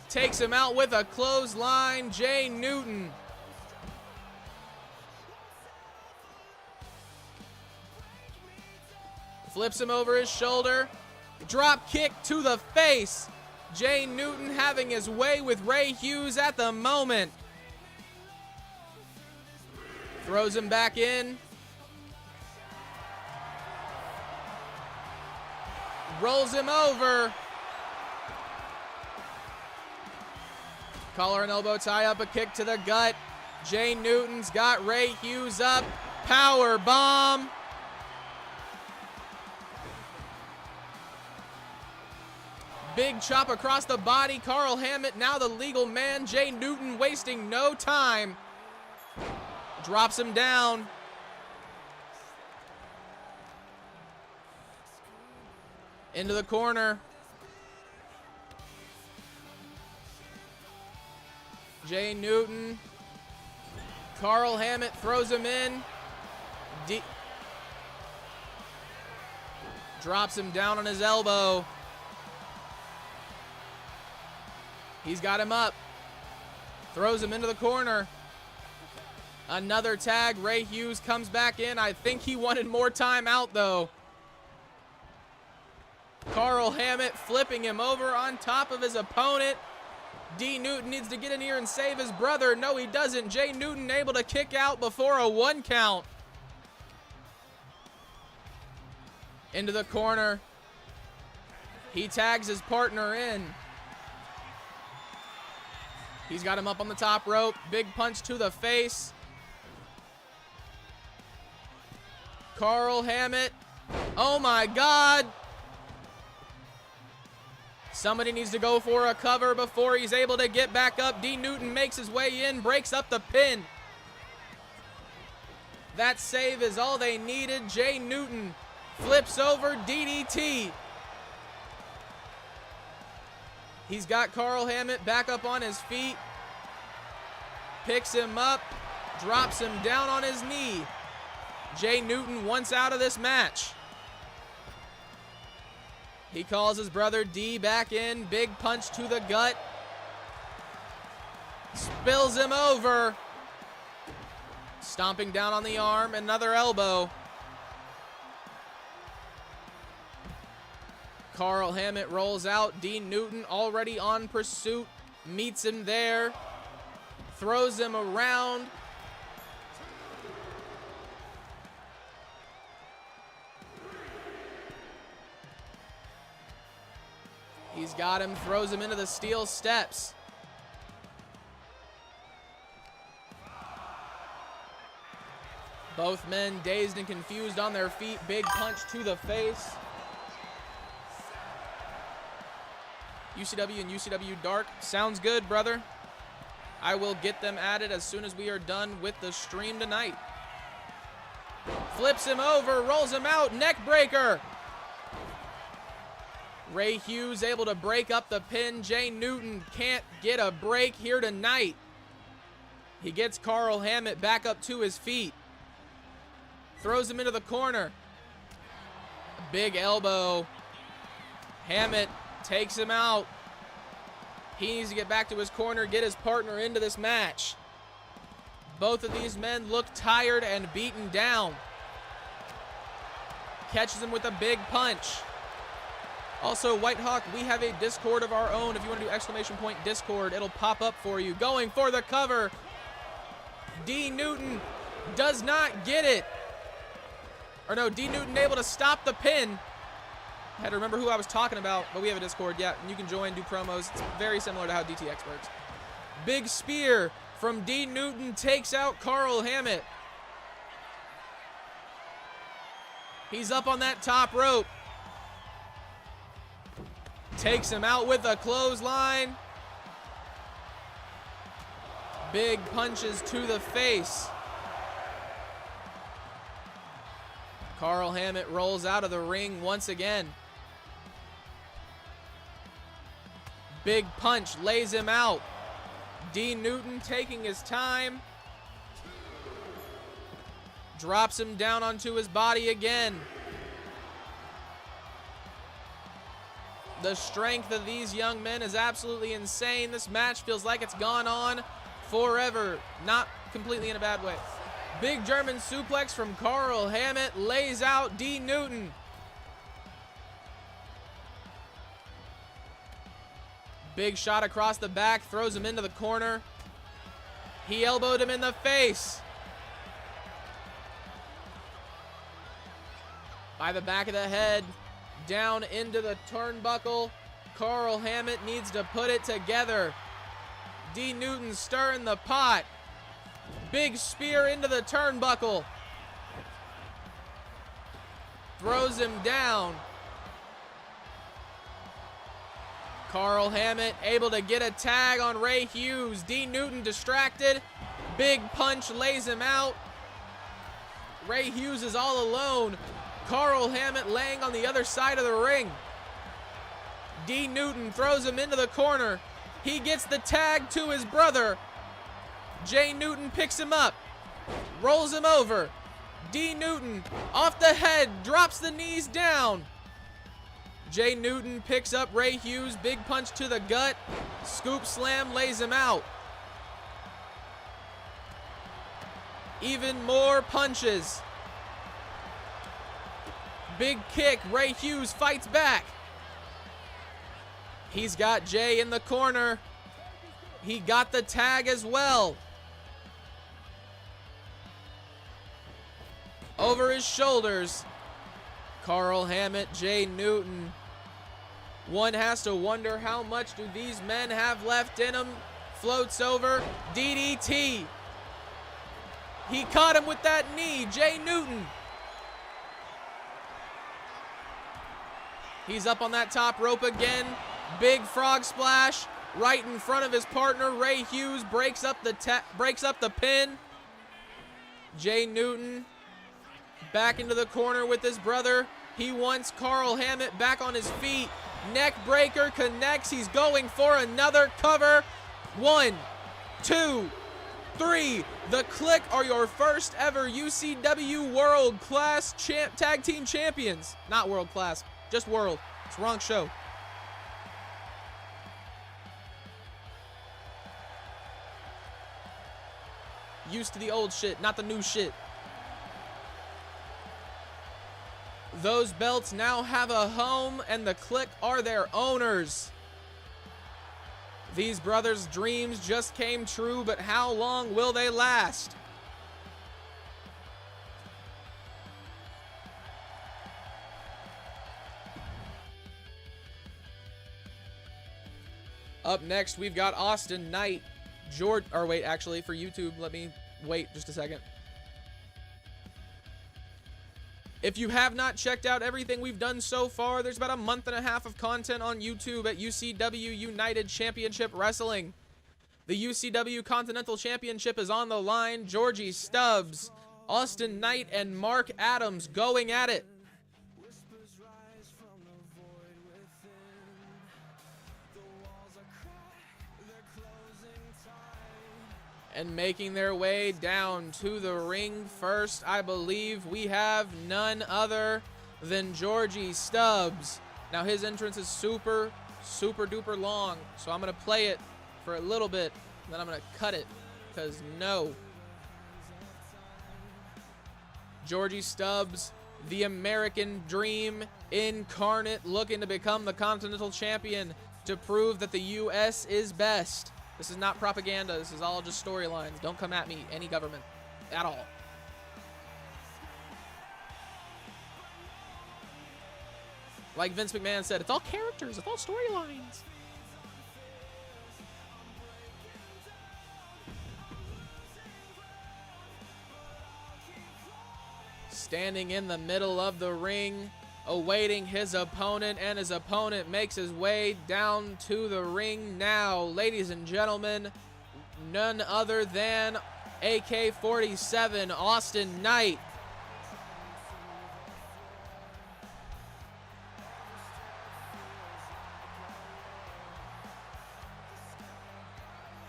Takes him out with a clothesline. Jay Newton. Flips him over his shoulder. Drop kick to the face. Jay Newton having his way with Ray Hughes at the moment. Throws him back in. Rolls him over. Collar and elbow tie up, a kick to the gut. Jay Newton's got Ray Hughes up. Power bomb. Big chop across the body. Carl Hammet, now the legal man. Jay Newton wasting no time. Drops him down. Into the corner. Jay Newton. Carl Hammet throws him in. Drops him down on his elbow. He's got him up. Throws him into the corner. Another tag. Ray Hughes comes back in. I think he wanted more time out, though. Carl Hammet flipping him over on top of his opponent. D. Newton needs to get in here and save his brother. No, he doesn't. Jay Newton able to kick out before a 1 count. Into the corner. He tags his partner in. He's got him up on the top rope. Big punch to the face. Carl Hammet. Oh my God. Somebody needs to go for a cover before he's able to get back up. D. Newton makes his way in, breaks up the pin. That save is all they needed. Jay Newton flips over DDT. He's got Carl Hammet back up on his feet. Picks him up, drops him down on his knee. Jay Newton once out of this match. He calls his brother D back in. Big punch to the gut. Spills him over. Stomping down on the arm. Another elbow. Carl Hammet rolls out. Dean Newton already on pursuit. Meets him there. Throws him around. He's got him, throws him into the steel steps. Both men dazed and confused on their feet. Big punch to the face. UCW and UCW Dark. Sounds good, brother. I will get them added as soon as we are done with the stream tonight. Flips him over, rolls him out, neck breaker. Ray Hughes able to break up the pin. Jay Newton can't get a break here tonight. He gets Carl Hammet back up to his feet. Throws him into the corner. Big elbow. Hammet takes him out. He needs to get back to his corner, get his partner into this match. Both of these men look tired and beaten down. Catches him with a big punch. Also, Whitehawk, we have a Discord of our own. If you want to do ! Discord, it'll pop up for you. Going for the cover. D. Newton does not get it. Or no, D. Newton able to stop the pin. I had to remember who I was talking about, but we have a Discord, yeah, and you can join, do promos. It's very similar to how DTX works. Big spear from D. Newton takes out Carl Hammet. He's up on that top rope. Takes him out with a clothesline. Big punches to the face. Carl Hammet rolls out of the ring once again. Big punch lays him out. D. Newton taking his time. Drops him down onto his body again. The strength of these young men is absolutely insane. This match feels like it's gone on forever. Not completely in a bad way. Big German suplex from Carl Hammet lays out D. Newton. Big shot across the back, throws him into the corner. He elbowed him in the face. By the back of the head, down into the turnbuckle. Carl Hammet needs to put it together. D. Newton stirring the pot. Big spear into the turnbuckle. Throws him down. Carl Hammet able to get a tag on Ray Hughes. D. Newton distracted. Big punch lays him out. Ray Hughes is all alone. Carl Hammet laying on the other side of the ring. D. Newton throws him into the corner. He gets the tag to his brother. Jay Newton picks him up, rolls him over. D. Newton off the head, drops the knees down. Jay Newton picks up Ray Hughes, big punch to the gut. Scoop slam lays him out. Even more punches. Big kick, Ray Hughes fights back. He's got Jay in the corner. He got the tag as well. Over his shoulders, Carl Hammet, Jay Newton. One has to wonder, how much do these men have left in them? Floats over, DDT. He caught him with that knee, Jay Newton. He's up on that top rope again. Big frog splash right in front of his partner. Ray Hughes breaks up the pin. Jay Newton back into the corner with his brother. He wants Carl Hammet back on his feet. Neck breaker connects. He's going for another cover. 1, 2, 3. The Click are your first ever UCW World Class Tag Team Champions. Not World Class, just World. It's the wrong show. Used to the old shit, not the new shit. Those belts now have a home, and the Click are their owners. These brothers' dreams just came true, but how long will they last? Up next, we've got Austin Knight. George, or wait, actually, for YouTube, let me wait just a second. If you have not checked out everything we've done so far, there's about a month and a half of content on YouTube at UCW United Championship Wrestling. The UCW Continental Championship is on the line. Georgie, Stubbs, Austin Knight, and Mark Adams going at it. And making their way down to the ring first, I believe we have none other than Georgie Stubbs. Now his entrance is super duper long, so I'm gonna play it for a little bit, and then I'm gonna cut it, because no. Georgie Stubbs, the American dream incarnate, looking to become the Continental Champion to prove that the U.S. is best. This is not propaganda. This is all just storylines. Don't come at me, any government, at all. Like Vince McMahon said, it's all characters. It's all storylines. Standing in the middle of the ring, awaiting his opponent, and his opponent makes his way down to the ring now. Ladies and gentlemen, none other than AK-47 Austin Knight.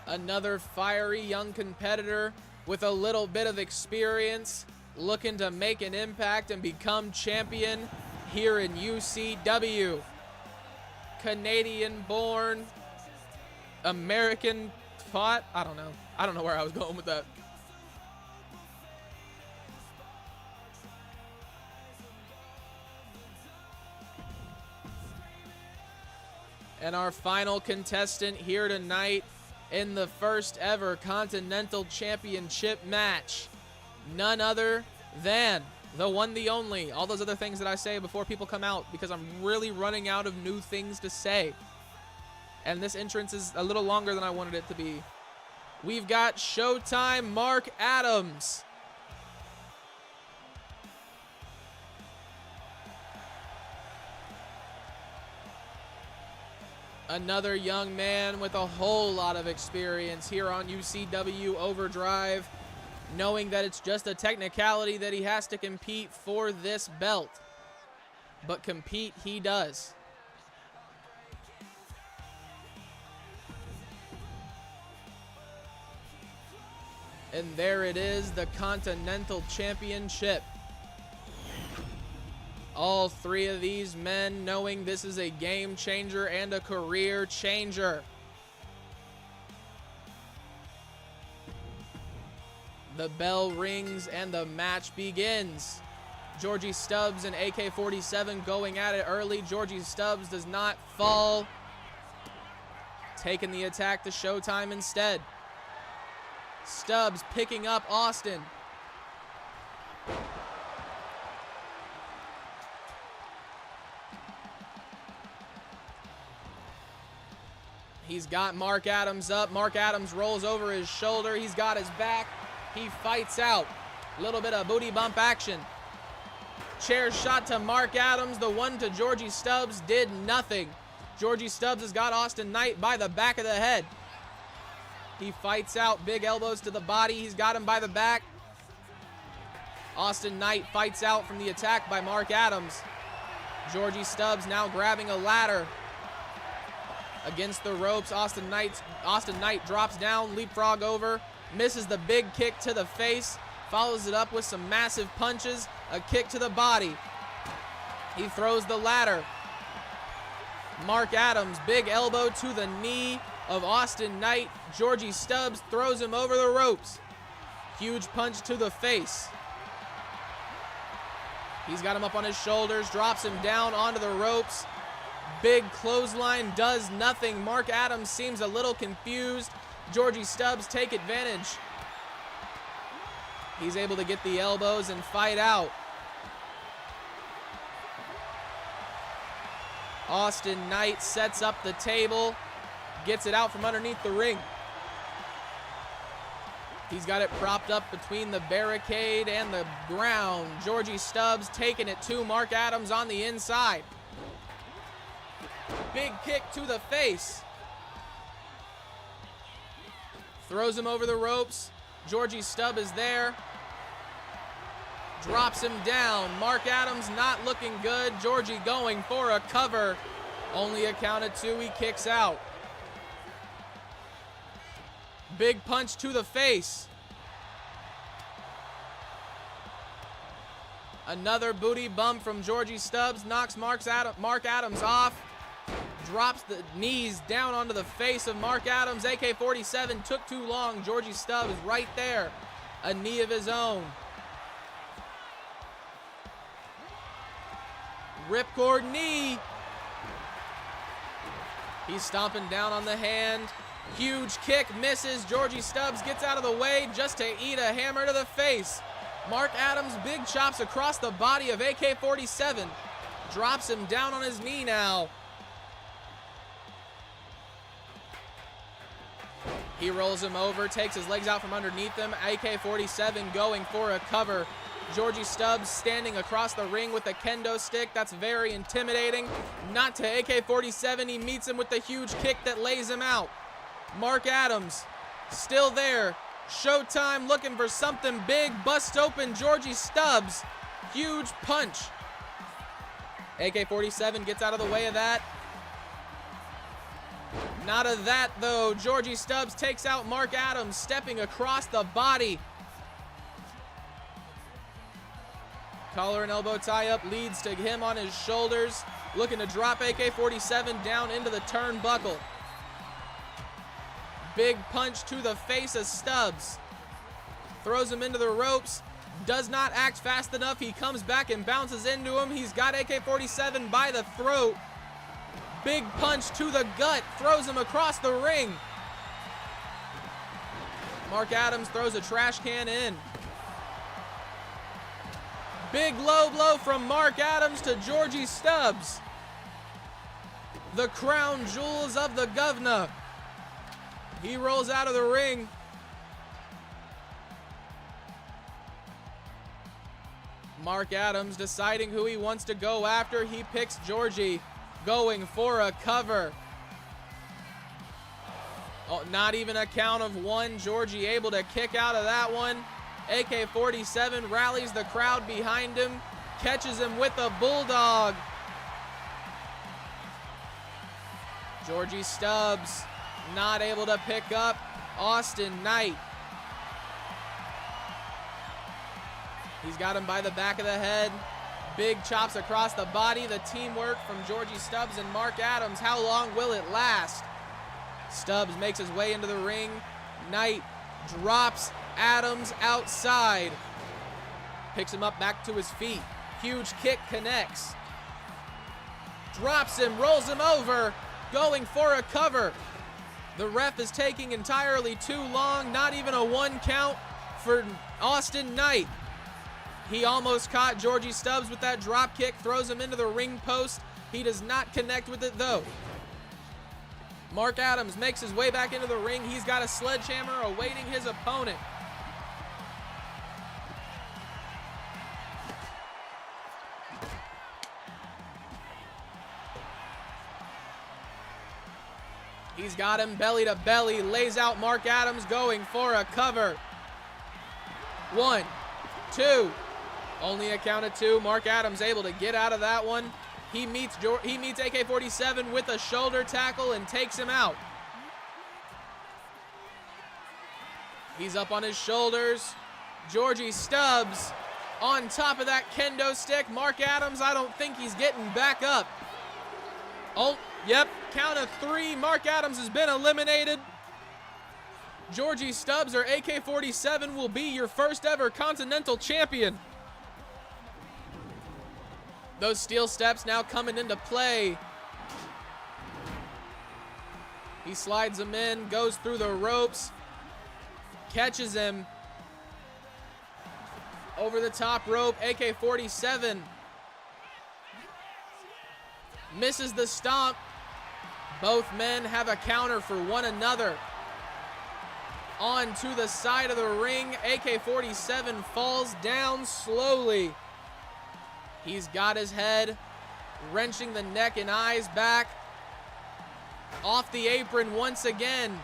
Another fiery young competitor with a little bit of experience, looking to make an impact and become champion here in UCW. Canadian-born, American fought. I don't know where I was going with that. And our final contestant here tonight in the first ever Continental Championship match, none other than the one, the only. All those other things that I say before people come out, because I'm really running out of new things to say. And this entrance is a little longer than I wanted it to be. We've got Showtime Mark Adams. Another young man with a whole lot of experience here on UCW Overdrive, knowing that it's just a technicality that he has to compete for this belt. But compete he does. And there it is, the Continental Championship. All three of these men knowing this is a game changer and a career changer. The bell rings and the match begins. Georgie Stubbs and AK-47 going at it early. Georgie Stubbs does not fall. Taking the attack to Showtime instead. Stubbs picking up Austin. He's got Mark Adams up. Mark Adams rolls over his shoulder. He's got his back. He fights out. A little bit of booty bump action. Chair shot to Mark Adams. The one to Georgie Stubbs did nothing. Georgie Stubbs has got Austin Knight by the back of the head. He fights out. Big elbows to the body. He's got him by the back. Austin Knight fights out from the attack by Mark Adams. Georgie Stubbs now grabbing a ladder. Against the ropes, Austin Knight drops down, leapfrog over, misses the big kick to the face, follows it up with some massive punches, a kick to the body. He throws the ladder. Mark Adams, big elbow to the knee of Austin Knight. Georgie Stubbs throws him over the ropes. Huge punch to the face. He's got him up on his shoulders, drops him down onto the ropes. Big clothesline does nothing. Mark Adams seems a little confused. Georgie Stubbs take advantage. He's able to get the elbows and fight out. Austin Knight sets up the table, gets it out from underneath the ring. He's got it propped up between the barricade and the ground. Georgie Stubbs taking it to Mark Adams on the inside. Big kick to the face. Throws him over the ropes. Georgie Stubbs is there. Drops him down. Mark Adams not looking good. Georgie going for a cover. Only a count of two. He kicks out. Big punch to the face. Another booty bump from Georgie Stubbs knocks Mark Adams off. Drops the knees down onto the face of Mark Adams. AK-47 took too long. Georgie Stubbs right there. A knee of his own. Ripcord knee. He's stomping down on the hand. Huge kick misses. Georgie Stubbs gets out of the way just to eat a hammer to the face. Mark Adams big chops across the body of AK-47. Drops him down on his knee now. He rolls him over, takes his legs out from underneath him. AK-47 going for a cover. Georgie Stubbs standing across the ring with a kendo stick. That's very intimidating. Not to AK-47. He meets him with the huge kick that lays him out. Mark Adams still there. Showtime looking for something big. Bust open Georgie Stubbs. Huge punch. AK-47 gets out of the way of that. Not of that, though. Georgie Stubbs takes out Mark Adams, stepping across the body. Collar and elbow tie-up leads to him on his shoulders, looking to drop AK-47 down into the turnbuckle. Big punch to the face of Stubbs. Throws him into the ropes. Does not act fast enough. He comes back and bounces into him. He's got AK-47 by the throat. Big punch to the gut, throws him across the ring. Mark Adams throws a trash can in. Big low blow from Mark Adams to Georgie Stubbs. The crown jewels of the governor. He rolls out of the ring. Mark Adams deciding who he wants to go after. He picks Georgie. Going for a cover. Oh, not even a count of one. Georgie able to kick out of that one. AK-47 rallies the crowd behind him. Catches him with a bulldog. Georgie Stubbs not able to pick up Austin Knight. He's got him by the back of the head. Big chops across the body. The teamwork from Georgie Stubbs and Mark Adams. How long will it last? Stubbs makes his way into the ring. Knight drops Adams outside. Picks him up back to his feet. Huge kick connects. Drops him, rolls him over. Going for a cover. The ref is taking entirely too long. Not even a one count for Austin Knight. He almost caught Georgie Stubbs with that drop kick, throws him into the ring post. He does not connect with it though. Mark Adams makes his way back into the ring. He's got a sledgehammer awaiting his opponent. He's got him belly to belly, lays out Mark Adams going for a cover. 1, 2. Only a count of 2. Mark Adams able to get out of that one. He meets AK-47 with a shoulder tackle and takes him out. He's up on his shoulders. Georgie Stubbs on top of that kendo stick. Mark Adams, I don't think he's getting back up. Oh, yep, count of 3. Mark Adams has been eliminated. Georgie Stubbs or AK-47 will be your first ever Continental champion. Those steel steps now coming into play. He slides him in, goes through the ropes, catches him over the top rope. AK-47 misses the stomp. Both men have a counter for one another. On to the side of the ring. AK-47 falls down slowly. He's got his head, wrenching the neck and eyes back. Off the apron once again.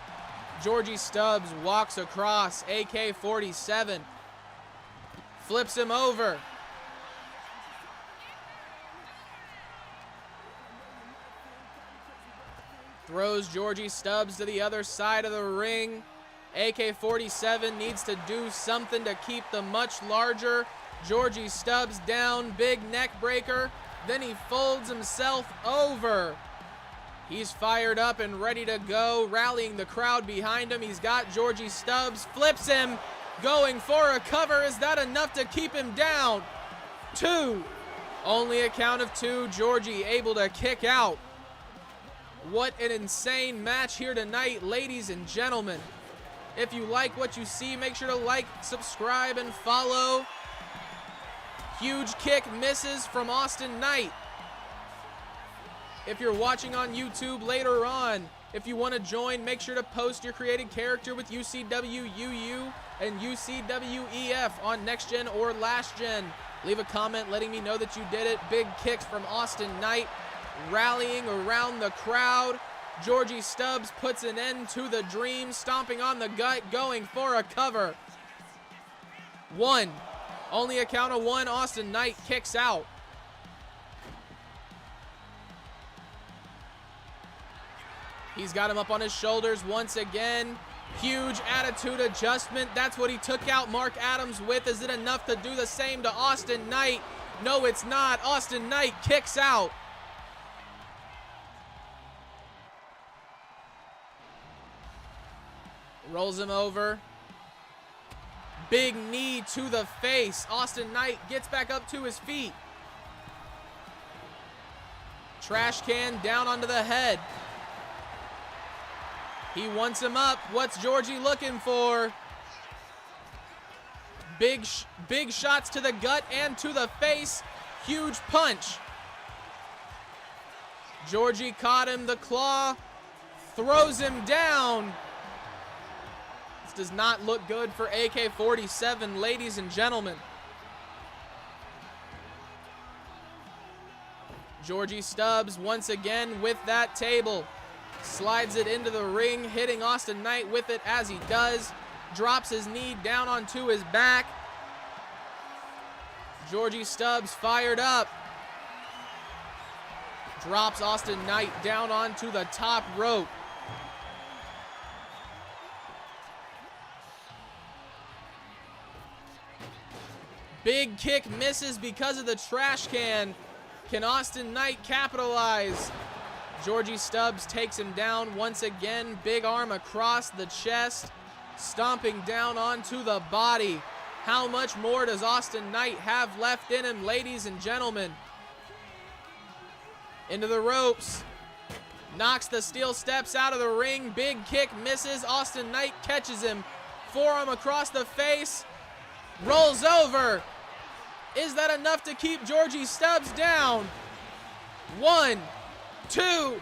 Georgie Stubbs walks across AK-47. Flips him over. Throws Georgie Stubbs to the other side of the ring. AK-47 needs to do something to keep the much larger Georgie Stubbs down. Big neck breaker. Then he folds himself over. He's fired up and ready to go, rallying the crowd behind him. He's got Georgie Stubbs, flips him, going for a cover. Is that enough to keep him down? 2. Only a count of 2. Georgie able to kick out. What an insane match here tonight, ladies and gentlemen. If you like what you see, make sure to like, subscribe, and follow. Huge kick misses from Austin Knight. If you're watching on YouTube later on, if you want to join, make sure to post your created character with UCW UU and UCW EF on Next Gen or Last Gen. Leave a comment letting me know that you did it. Big kicks from Austin Knight, rallying around the crowd. Georgie Stubbs puts an end to the dream, stomping on the gut, going for a cover. 1. Only a count of 1. Austin Knight kicks out. He's got him up on his shoulders once again. Huge attitude adjustment. That's what he took out Mark Adams with. Is it enough to do the same to Austin Knight? No, it's not. Austin Knight kicks out. Rolls him over. Big knee to the face. Austin Knight gets back up to his feet. Trash can down onto the head. He wants him up. What's Georgie looking for? Big shots to the gut and to the face. Huge punch. Georgie caught him. The claw throws him down. This does not look good for AK-47, ladies and gentlemen. Georgie Stubbs once again with that table. Slides it into the ring, hitting Austin Knight with it as he does. Drops his knee down onto his back. Georgie Stubbs fired up. Drops Austin Knight down onto the top rope. Big kick misses because of the trash can. Can Austin Knight capitalize? Georgie Stubbs takes him down once again. Big arm across the chest, stomping down onto the body. How much more does Austin Knight have left in him, ladies and gentlemen? Into the ropes. Knocks the steel steps out of the ring. Big kick misses. Austin Knight catches him. Forearm across the face. Rolls over. Is that enough to keep Georgie Stubbs down? 1, 2.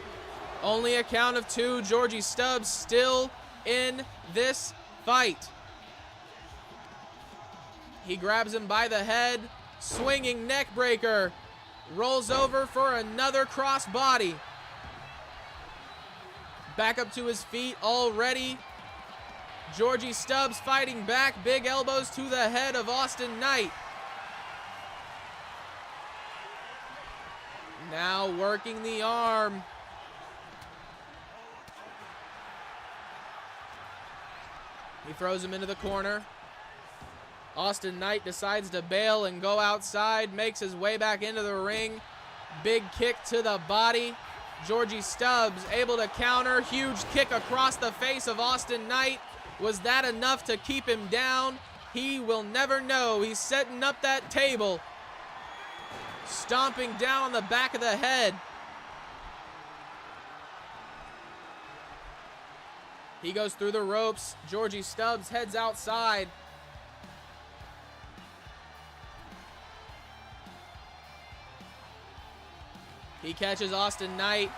Only a count of 2. Georgie Stubbs still in this fight. He grabs him by the head. Swinging neck breaker. Rolls over for another crossbody. Back up to his feet already. Georgie Stubbs fighting back. Big elbows to the head of Austin Knight. Now working the arm. He throws him into the corner. Austin Knight decides to bail and go outside. Makes his way back into the ring. Big kick to the body. Georgie Stubbs able to counter. Huge kick across the face of Austin Knight. Was that enough to keep him down? He will never know. He's setting up that table. Stomping down on the back of the head. He goes through the ropes. Georgie Stubbs heads outside. He catches Austin Knight.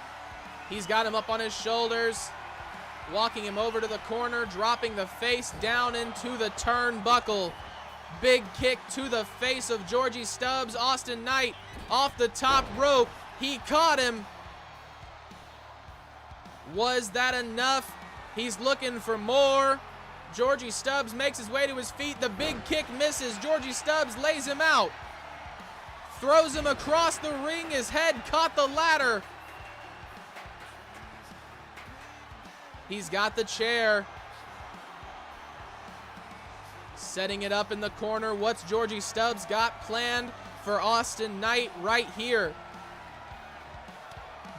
He's got him up on his shoulders. Walking him over to the corner, dropping the face down into the turnbuckle. Big kick to the face of Georgie Stubbs. Austin Knight off the top rope. He caught him. Was that enough? He's looking for more. Georgie Stubbs makes his way to his feet. The big kick misses. Georgie Stubbs lays him out. Throws him across the ring. His head caught the ladder. He's got the chair. Setting it up in the corner. What's Georgie Stubbs got planned for Austin Knight right here?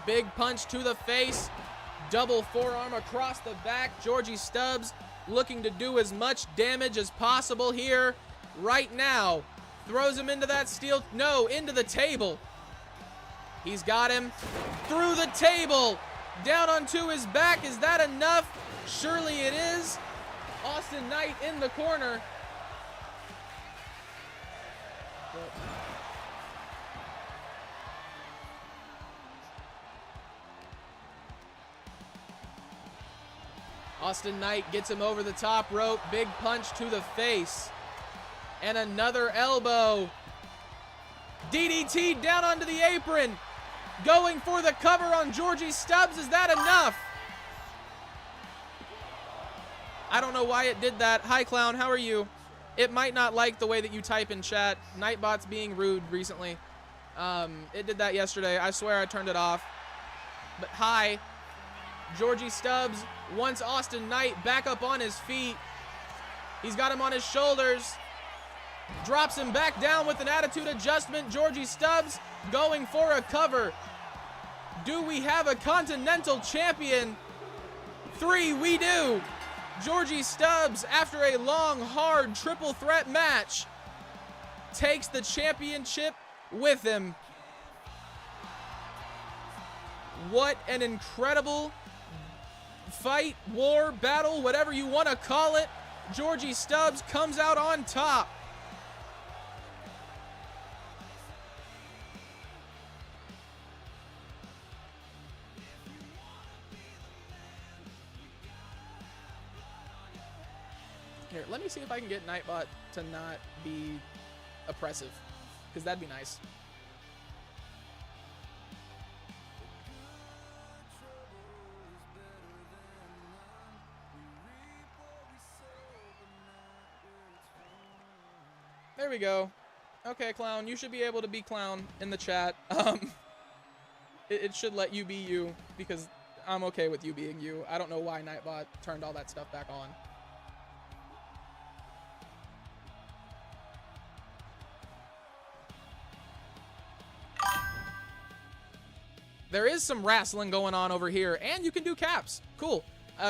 Big punch to the face. Double forearm across the back. Georgie Stubbs looking to do as much damage as possible here right now. Throws him into that steel, no, into the table. He's got him through the table, down onto his back. Is that enough? Surely it is. Austin Knight in the corner. Austin Knight gets him over the top rope. Big punch to the face. And another elbow. DDT down onto the apron. Going for the cover on Georgie Stubbs. Is that enough? I don't know why it did that. Hi, Clown. How are you? It might not like the way that you type in chat. Nightbot's being rude recently. It did that yesterday. I swear I turned it off. But hi. Georgie Stubbs wants Austin Knight back up on his feet. He's got him on his shoulders. Drops him back down with an attitude adjustment. Georgie Stubbs going for a cover. Do we have a Continental champion? 3, we do. Georgie Stubbs, after a long, hard triple threat match, takes the championship with him. What an incredible fight, war, battle, whatever you want to call it. Georgie Stubbs comes out on top. Here, let me see if I can get Nightbot to not be oppressive, because that'd be nice. There we go. Okay, Clown, you should be able to be Clown in the chat. It should let you be you, because I'm okay with you being you. I don't know why Nightbot turned all that stuff back on. There is some wrestling going on over here, and you can do caps. Cool.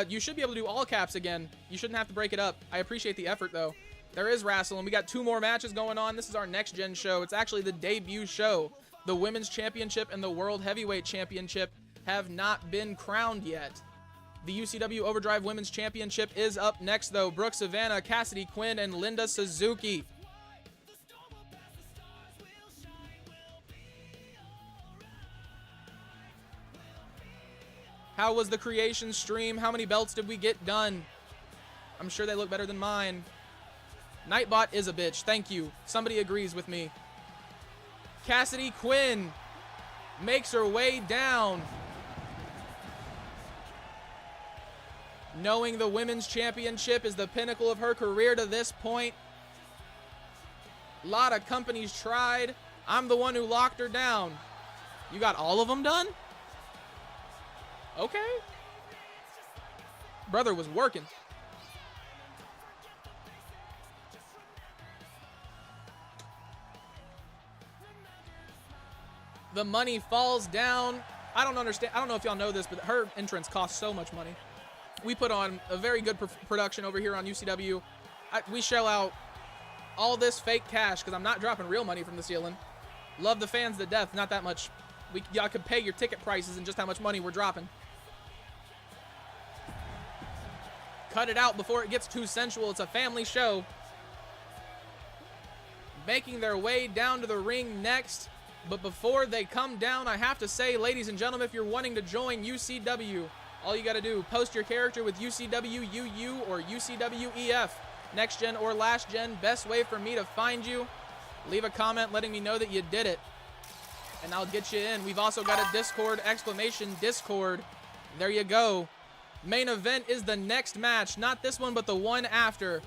You should be able to do all caps again. You shouldn't have to break it up. I appreciate the effort, though. There is wrestling. We got 2 more matches going on. This is our next gen show. It's actually the debut show. The Women's Championship and the World Heavyweight Championship have not been crowned yet. The UCW Overdrive Women's Championship is up next, though. Brooke, Savannah, Cassidy, Quinn, and Linda Suzuki. How was the creation stream? How many belts did we get done? I'm sure they look better than mine. Nightbot is a bitch. Thank you. Somebody agrees with me. Cassidy Quinn makes her way down. Knowing the Women's Championship is the pinnacle of her career to this point. A lot of companies tried. I'm the one who locked her down. You got all of them done? Okay. Brother was working. The money falls down. I don't understand. I don't know if y'all know this, but her entrance costs so much money. We put on a very good production over here on UCW. We shell out all this fake cash because I'm not dropping real money from the ceiling. Love the fans to death. Not that much. Y'all could pay your ticket prices and just how much money we're dropping. Cut it out before it gets too sensual. It's a family show. Making their way down to the ring next. But before they come down, I have to say, ladies and gentlemen, if you're wanting to join UCW, all you got to do, post your character with UCW UU or UCW EF. Next gen or last gen, best way for me to find you. Leave a comment letting me know that you did it, and I'll get you in. We've also got a Discord, exclamation Discord. There you go. Main event is the next match. Not this one, but the one after.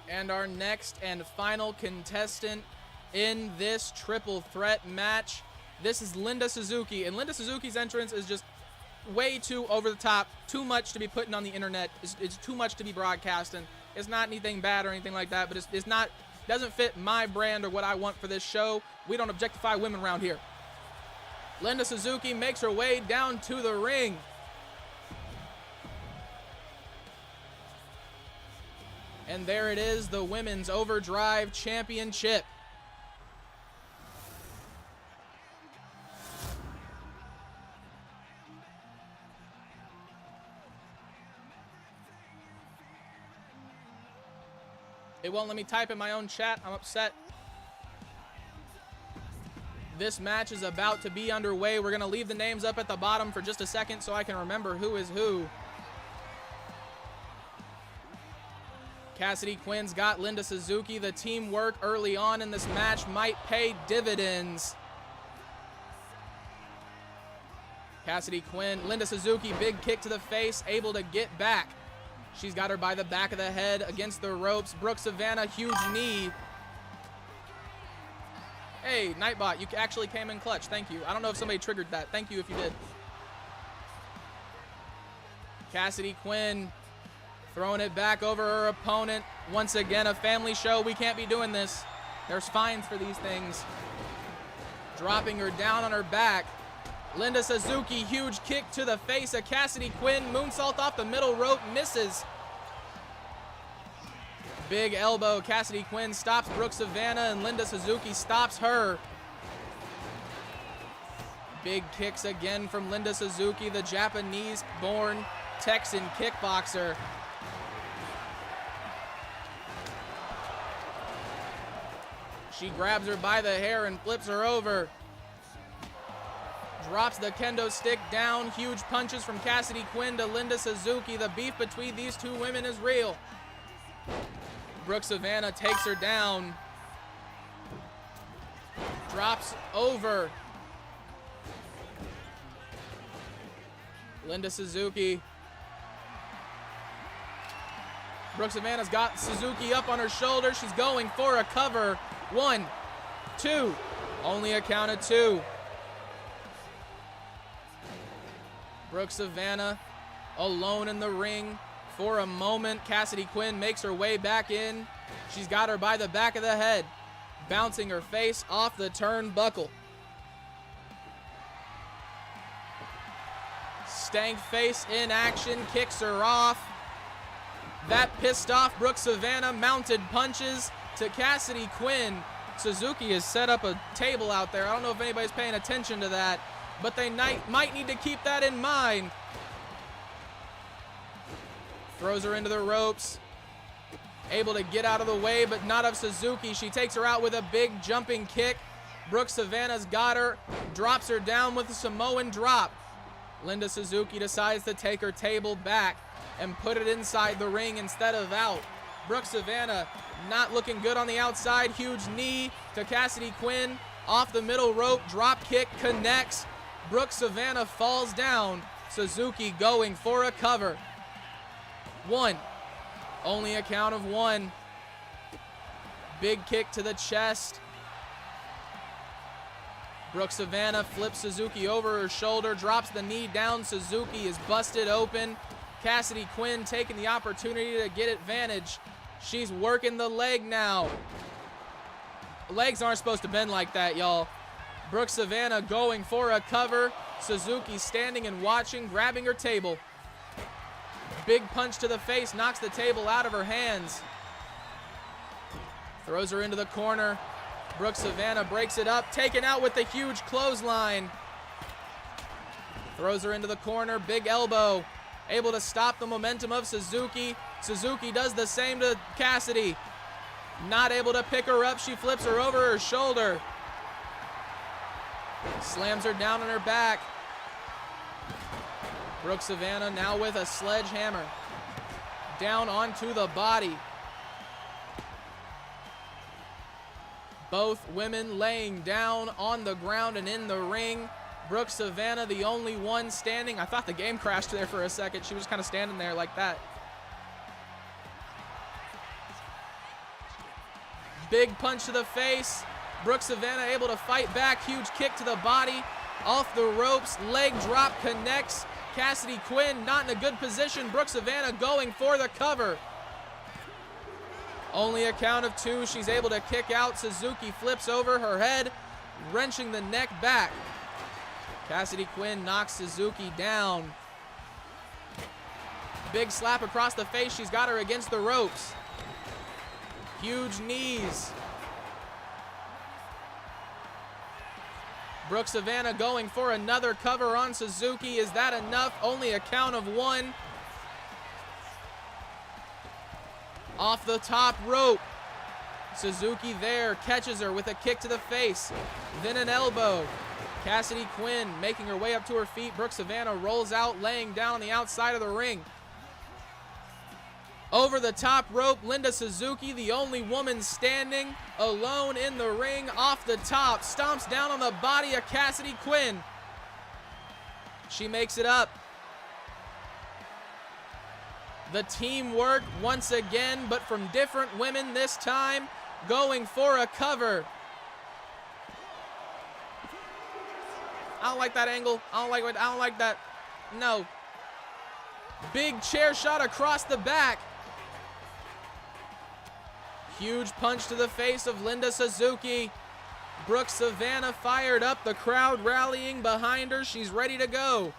And our next and final contestant in this triple threat match, this is Linda Suzuki. And Linda Suzuki's entrance is just way too over the top, too much to be putting on the internet. It's too much to be broadcasting. It's not anything bad or anything like that, but it's not, doesn't fit my brand or what I want for this show. We don't objectify women around here. Linda Suzuki makes her way down to the ring. And there it is, the Women's Overdrive Championship. It won't let me type in my own chat. I'm upset. This match is about to be underway. We're going to leave the names up at the bottom for just a second so I can remember who is who. Cassidy Quinn's got Linda Suzuki. The teamwork early on in this match might pay dividends. Cassidy Quinn, Linda Suzuki, big kick to the face, able to get back. She's got her by the back of the head against the ropes. Brooke Savannah, huge knee. Hey, Nightbot, you actually came in clutch. Thank you. I don't know if somebody triggered that. Thank you if you did. Cassidy Quinn throwing it back over her opponent. Once again, a family show. We can't be doing this. There's fines for these things. Dropping her down on her back. Linda Suzuki, huge kick to the face of Cassidy Quinn. Moonsault off the middle rope, misses. Big elbow. Cassidy Quinn stops Brooke Savannah, and Linda Suzuki stops her. Big kicks again from Linda Suzuki, the Japanese-born Texan kickboxer. She grabs her by the hair and flips her over. Drops the kendo stick down. Huge punches from Cassidy Quinn to Linda Suzuki. The beef between these two women is real. Brooke Savannah takes her down. Drops over. Linda Suzuki. Brooke Savannah's got Suzuki up on her shoulder. She's going for a cover. 1, 2. Only a count of 2. Brooke Savannah alone in the ring for a moment. Cassidy Quinn makes her way back in. She's got her by the back of the head, bouncing her face off the turnbuckle. Stank face in action, kicks her off. That pissed off Brooke Savannah, mounted punches to Cassidy Quinn. Suzuki has set up a table out there. I don't know if anybody's paying attention to that, but they might need to keep that in mind. Throws her into the ropes. Able to get out of the way, but not of Suzuki. She takes her out with a big jumping kick. Brooke Savannah's got her. Drops her down with a Samoan drop. Linda Suzuki decides to take her table back and put it inside the ring instead of out. Brooke Savannah not looking good on the outside. Huge knee to Cassidy Quinn. Off the middle rope, drop kick connects. Brooke Savannah falls down. Suzuki going for a cover. 1. Only a count of 1. Big kick to the chest. Brooke Savannah flips Suzuki over her shoulder, drops the knee down. Suzuki is busted open. Cassidy Quinn taking the opportunity to get advantage. She's working the leg now. Legs aren't supposed to bend like that, y'all. Brooke Savannah going for a cover. Suzuki standing and watching, grabbing her table. Big punch to the face, knocks the table out of her hands. Throws her into the corner. Brooke Savannah breaks it up, taken out with the huge clothesline. Throws her into the corner, big elbow. Able to stop the momentum of Suzuki. Suzuki does the same to Cassidy. Not able to pick her up, she flips her over her shoulder. Slams her down on her back. Brooke Savannah now with a sledgehammer. Down onto the body. Both women laying down on the ground and in the ring. Brooke Savannah, the only one standing. I thought the game crashed there for a second. She was kind of standing there like that. Big punch to the face. Brooke Savannah able to fight back. Huge kick to the body. Off the ropes. Leg drop connects. Cassidy Quinn not in a good position. Brooke Savannah going for the cover. Only a count of 2. She's able to kick out. Suzuki flips over her head, wrenching the neck back. Cassidy Quinn knocks Suzuki down. Big slap across the face. She's got her against the ropes. Huge knees. Brooke Savannah going for another cover on Suzuki. Is that enough? Only a count of 1. Off the top rope. Suzuki there, catches her with a kick to the face. Then an elbow. Cassidy Quinn making her way up to her feet. Brooke Savannah rolls out, laying down on the outside of the ring. Over the top rope, Linda Suzuki, the only woman standing alone in the ring, off the top, stomps down on the body of Cassidy Quinn. She makes it up. The teamwork once again, but from different women this time, going for a cover. I don't like that angle. I don't like that. No. Big chair shot across the back. Huge punch to the face of Linda Suzuki. Brooke Savannah fired up, the crowd rallying behind her. She's ready to go.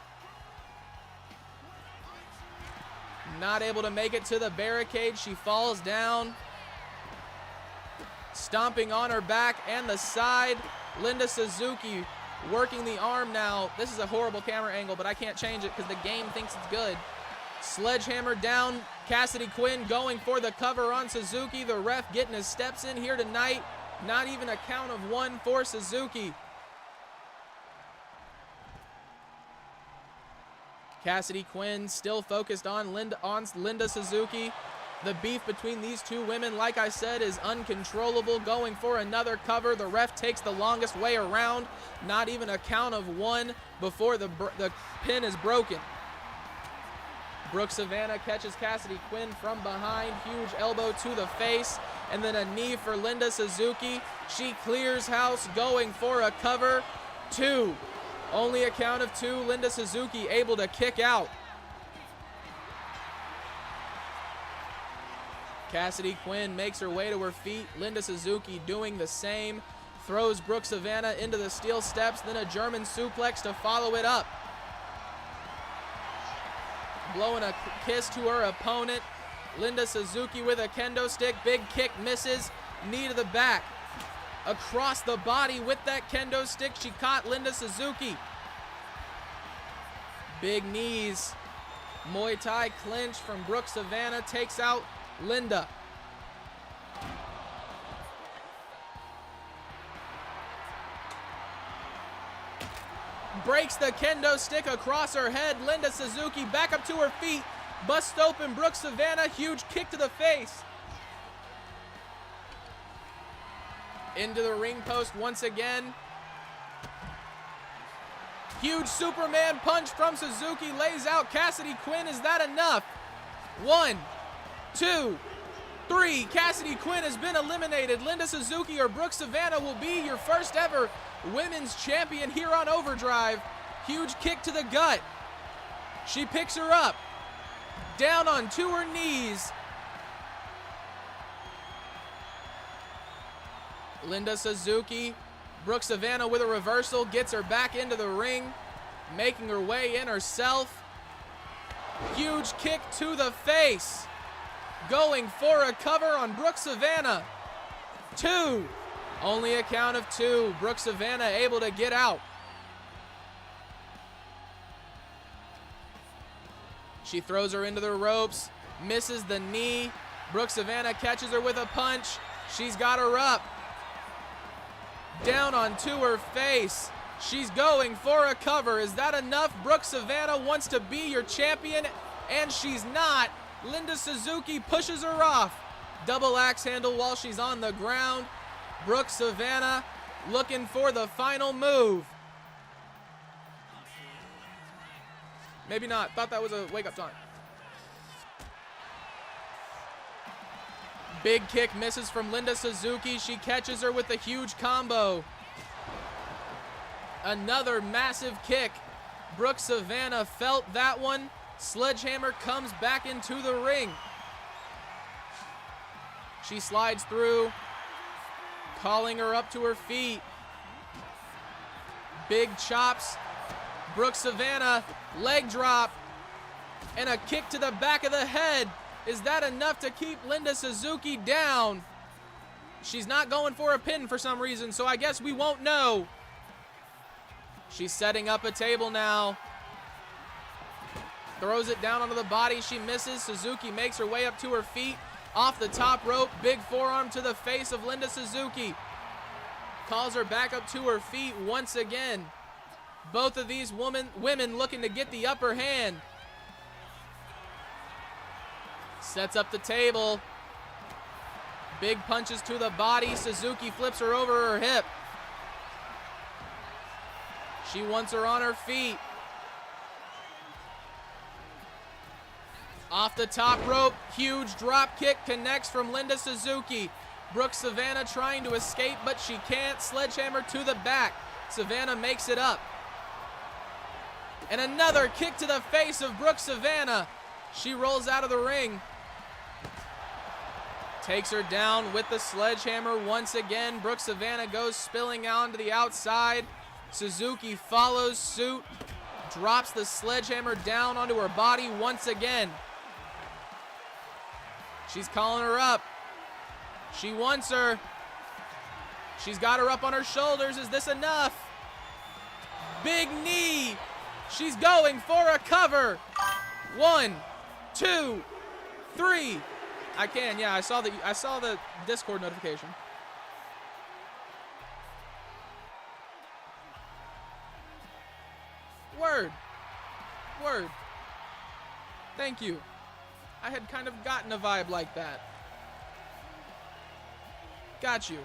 Not able to make it to the barricade. She falls down. Stomping on her back and the side. Linda Suzuki working the arm now. This is a horrible camera angle, but I can't change it because the game thinks it's good. Sledgehammer down. Cassidy Quinn going for the cover on Suzuki. The ref getting his steps in here tonight. Not even a count of 1 for Suzuki. Cassidy Quinn still focused on Linda Suzuki. The beef between these two women, like I said, is uncontrollable. Going for another cover. The ref takes the longest way around. Not even a count of 1 before the pin is broken. Brooke Savannah catches Cassidy Quinn from behind. Huge elbow to the face. And then a knee for Linda Suzuki. She clears house, going for a cover. 2. Only a count of 2. Linda Suzuki able to kick out. Cassidy Quinn makes her way to her feet. Linda Suzuki doing the same. Throws Brooke Savannah into the steel steps, then a German suplex to follow it up. Blowing a kiss to her opponent. Linda Suzuki with a kendo stick. Big kick misses. Knee to the back. Across the body with that kendo stick. She caught Linda Suzuki. Big knees. Muay Thai clinch from Brooke Savannah. Takes out Linda. Breaks the kendo stick across her head. Linda Suzuki back up to her feet. Busts open Brooke Savannah. Huge kick to the face. Into the ring post once again. Huge Superman punch from Suzuki. Lays out Cassidy Quinn. Is that enough? 1, 2, 3. Cassidy Quinn has been eliminated. Linda Suzuki or Brooke Savannah will be your first ever women's champion here on Overdrive. Huge kick to the gut. She picks her up. Down onto her knees. Linda Suzuki. Brooke Savannah with a reversal. Gets her back into the ring. Making her way in herself. Huge kick to the face. Going for a cover on Brooke Savannah. 2. Only a count of 2. Brooke Savannah able to get out. She throws her into the ropes. Misses the knee. Brooke Savannah catches her with a punch. She's got her up. Down onto her face. She's going for a cover. Is that enough? Brooke Savannah wants to be your champion, and she's not. Linda Suzuki pushes her off. Double axe handle while she's on the ground. Brooke Savannah looking for the final move. Maybe not. Thought that was a wake-up time. Big kick misses from Linda Suzuki. She catches her with a huge combo. Another massive kick. Brooke Savannah felt that one. Sledgehammer comes back into the ring. She slides through, calling her up to her feet. Big chops. Brooke Savannah, leg drop, and a kick to the back of the head. Is that enough to keep Linda Suzuki down? She's not going for a pin for some reason, so I guess we won't know. She's setting up a table now. Throws it down onto the body. She misses. Suzuki makes her way up to her feet. Off the top rope. Big forearm to the face of Linda Suzuki. Calls her back up to her feet once again. Both of these women looking to get the upper hand. Sets up the table. Big punches to the body. Suzuki flips her over her hip. She wants her on her feet. Off the top rope, huge drop kick connects from Linda Suzuki. Brooke Savannah trying to escape, but she can't. Sledgehammer to the back. Savannah makes it up. And another kick to the face of Brooke Savannah. She rolls out of the ring. Takes her down with the sledgehammer once again. Brooke Savannah goes spilling out to the outside. Suzuki follows suit. Drops the sledgehammer down onto her body once again. She's calling her up. She wants her. She's got her up on her shoulders. Is this enough? Big knee. She's going for a cover. 1, 2, 3. I can, yeah, I saw the Discord notification. Word. Thank you. I had kind of gotten a vibe like that. Got you.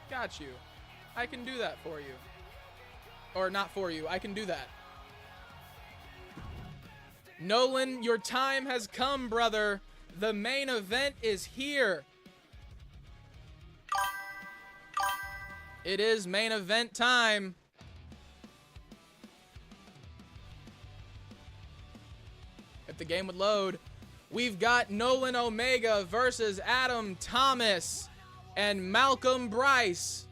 Got you. I can do that for you. Or not for you. I can do that. Nolan, your time has come, brother. The main event is here. It is main event time. If the game would load. We've got Nolan Omega versus Adam Thomas and Malcolm Brice.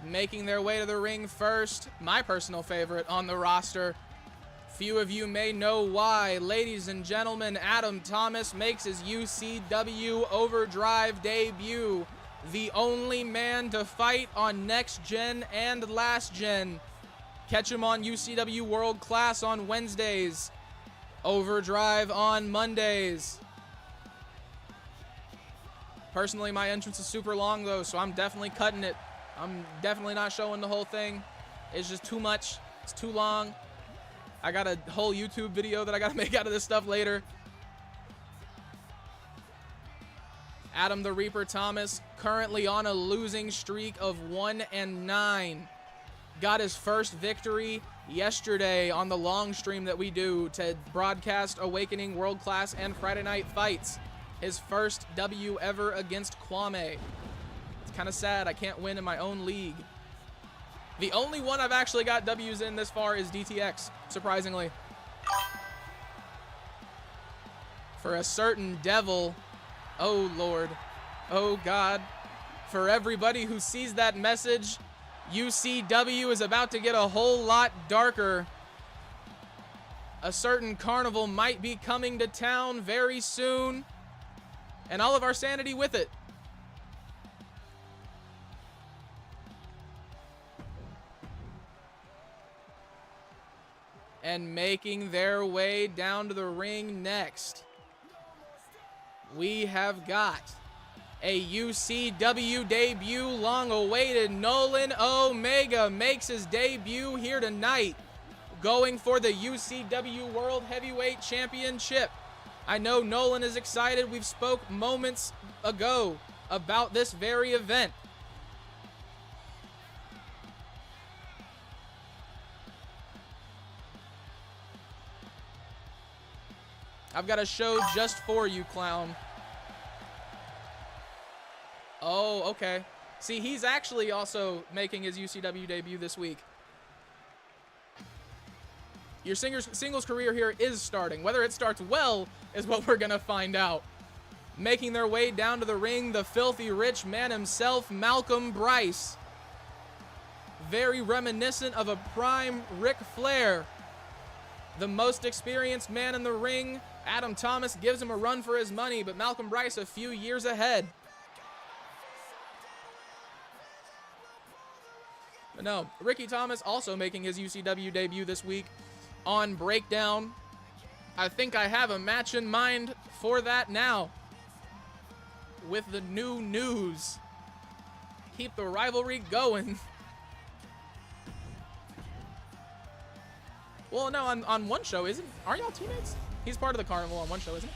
Making their way to the ring first, my personal favorite on the roster. Few of you may know why. Ladies and gentlemen, Adam Thomas makes his UCW Overdrive debut. The only man to fight on Next Gen and Last Gen. Catch him on UCW World Class on Wednesdays. Overdrive on Mondays. Personally, my entrance is super long though, so I'm definitely cutting it. I'm definitely not showing the whole thing. It's just too much. It's too long. I got a whole YouTube video that I got to make out of this stuff later. Adam the Reaper Thomas currently on a losing streak of 1-9. Got his first victory yesterday on the long stream that we do to broadcast Awakening World Class and Friday Night Fights. His first W ever against Kwame. It's kind of sad I can't win in my own league. The only one I've actually got W's in this far is DTX, surprisingly. For a certain devil, oh Lord, oh God. For everybody who sees that message, UCW is about to get a whole lot darker. A certain carnival might be coming to town very soon, and all of our sanity with it. And making their way down to the ring next, we have got a UCW debut, long awaited. Nolan Omega makes his debut here tonight. going for the UCW World Heavyweight Championship. I know Nolan is excited. We've spoke moments ago about this very event. I've got a show just for you, clown. Oh, okay. See, he's actually also making his UCW debut this week. Your singles career here is starting. Whether it starts well is what we're going to find out. Making their way down to the ring, the filthy rich man himself, Malcolm Brice. Very reminiscent of a prime Ric Flair. The most experienced man in the ring. Adam Thomas gives him a run for his money, but Malcolm Brice a few years ahead. But no, Ricky Thomas also making his UCW debut this week on Breakdown. I think I have a match in mind for that now. With the new news. Keep the rivalry going. Well, no, on one show, aren't y'all teammates? He's part of the carnival on one show, isn't it?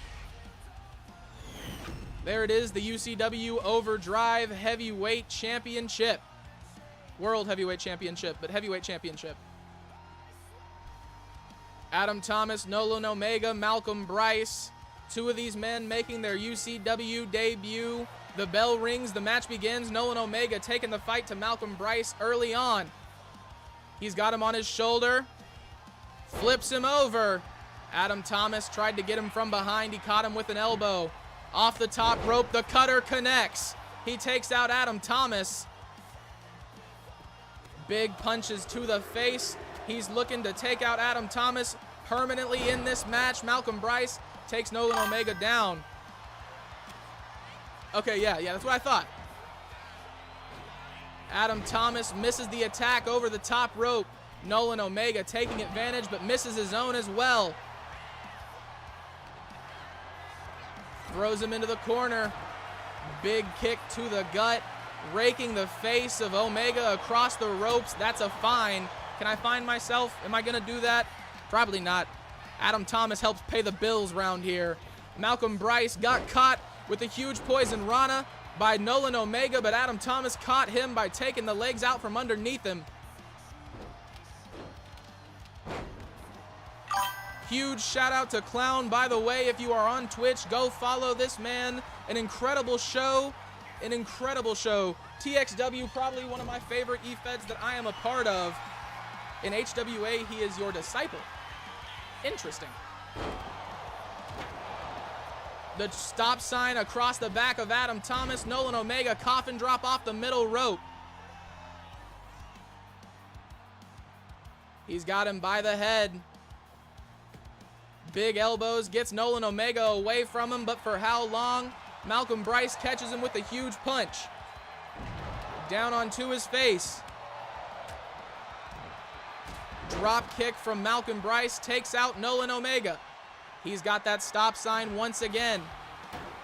There it is, the UCW Overdrive Heavyweight Championship. World Heavyweight Championship, but Heavyweight Championship. Adam Thomas, Nolan Omega, Malcolm Brice. Two of these men making their UCW debut. The bell rings, the match begins. Nolan Omega taking the fight to Malcolm Brice early on. He's got him on his shoulder. Flips him over. Adam Thomas tried to get him from behind. He caught him with an elbow. Off the top rope, the cutter connects. He takes out Adam Thomas. Big punches to the face. He's looking to take out Adam Thomas permanently in this match. Malcolm Brice takes Nolan Omega down. Okay, yeah, that's what I thought. Adam Thomas misses the attack over the top rope. Nolan Omega taking advantage, but misses his own as well. Throws him into the corner. Big kick to the gut. Raking the face of Omega across the ropes. That's a fine. Can I find myself? Am I going to do that? Probably not. Adam Thomas helps pay the bills round here. Malcolm Brice got caught with a huge poison rana by Nolan Omega, but Adam Thomas caught him by taking the legs out from underneath him. Huge shout out to Clown. By the way, if you are on Twitch, go follow this man. An incredible show. An incredible show. TXW, probably one of my favorite E-Feds that I am a part of. In HWA, he is your disciple. Interesting. The stop sign across the back of Adam Thomas. Nolan Omega coffin drop off the middle rope. He's got him by the head. Big elbows, gets Nolan Omega away from him, but for how long? Malcolm Brice catches him with a huge punch. Down onto his face. Drop kick from Malcolm Brice takes out Nolan Omega. He's got that stop sign once again.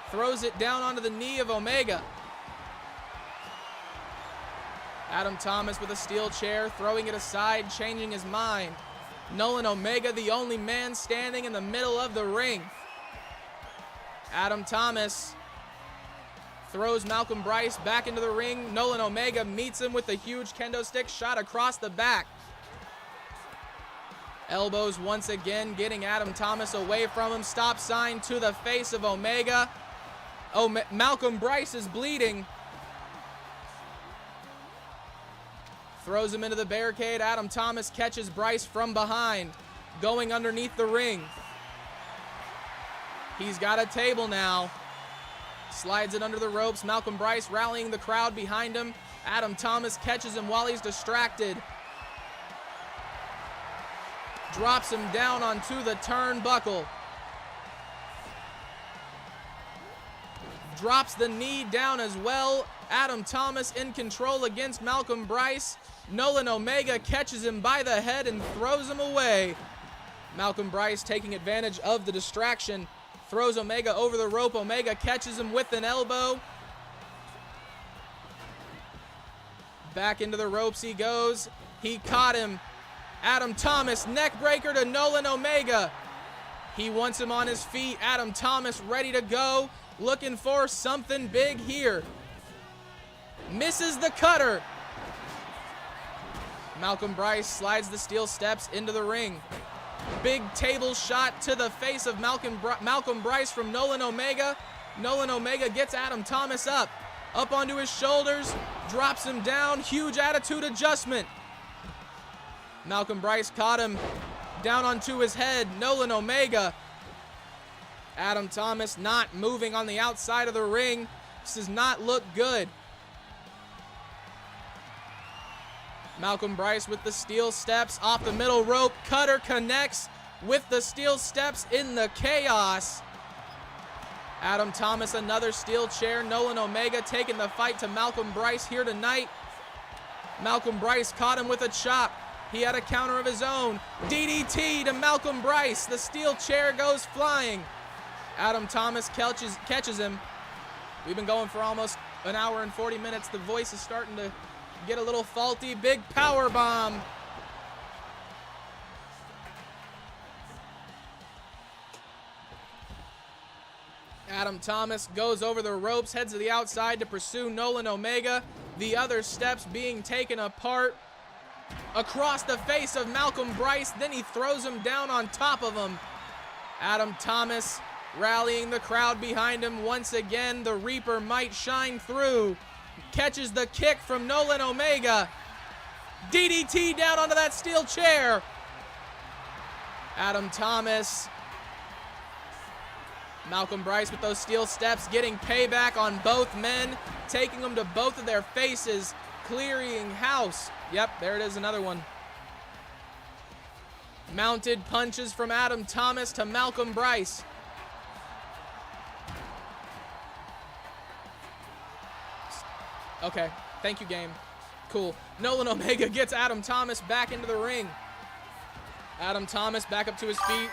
Throws it down onto the knee of Omega. Adam Thomas with a steel chair, throwing it aside, changing his mind. Nolan Omega, the only man standing in the middle of the ring. Adam Thomas throws Malcolm Brice back into the ring. Nolan Omega meets him with a huge kendo stick shot across the back. Elbows once again, getting Adam Thomas away from him. Stop sign to the face of Omega. Malcolm Brice is bleeding. Throws him into the barricade. Adam Thomas catches Brice from behind, going underneath the ring. He's got a table now. Slides it under the ropes. Malcolm Brice rallying the crowd behind him. Adam Thomas catches him while he's distracted. Drops him down onto the turnbuckle. Drops the knee down as well. Adam Thomas in control against Malcolm Brice. Nolan Omega catches him by the head and throws him away. Malcolm Brice taking advantage of the distraction. Throws Omega over the rope. Omega catches him with an elbow. Back into the ropes he goes. He caught him. Adam Thomas, neck breaker to Nolan Omega. He wants him on his feet. Adam Thomas ready to go, looking for something big here. Misses the cutter. Malcolm Brice slides the steel steps into the ring. Big table shot to the face of Malcolm Brice from Nolan Omega. Nolan Omega gets Adam Thomas up onto his shoulders, drops him down. Huge attitude adjustment. Malcolm Brice caught him down onto his head. Nolan Omega. Adam Thomas not moving on the outside of the ring. This does not look good. Malcolm Brice with the steel steps off the middle rope. Cutter connects with the steel steps in the chaos. Adam Thomas, another steel chair. Nolan Omega taking the fight to Malcolm Brice here tonight. Malcolm Brice caught him with a chop. He had a counter of his own. DDT to Malcolm Brice. The steel chair goes flying. Adam Thomas catches him. We've been going for almost an hour and 40 minutes. The voice is starting to get a little faulty. Big power bomb. Adam Thomas goes over the ropes, heads to the outside to pursue Nolan Omega. The other steps being taken apart across the face of Malcolm Brice. Then he throws him down on top of him. Adam Thomas rallying the crowd behind him once again. The Reaper might shine through. Catches the kick from Nolan Omega. DDT down onto that steel chair. Adam Thomas. Malcolm Brice with those steel steps getting payback on both men. Taking them to both of their faces. Clearing house. Yep, there it is, another one. Mounted punches from Adam Thomas to Malcolm Brice. Okay, thank you, game. Cool. Nolan Omega gets Adam Thomas back into the ring. Adam Thomas back up to his feet.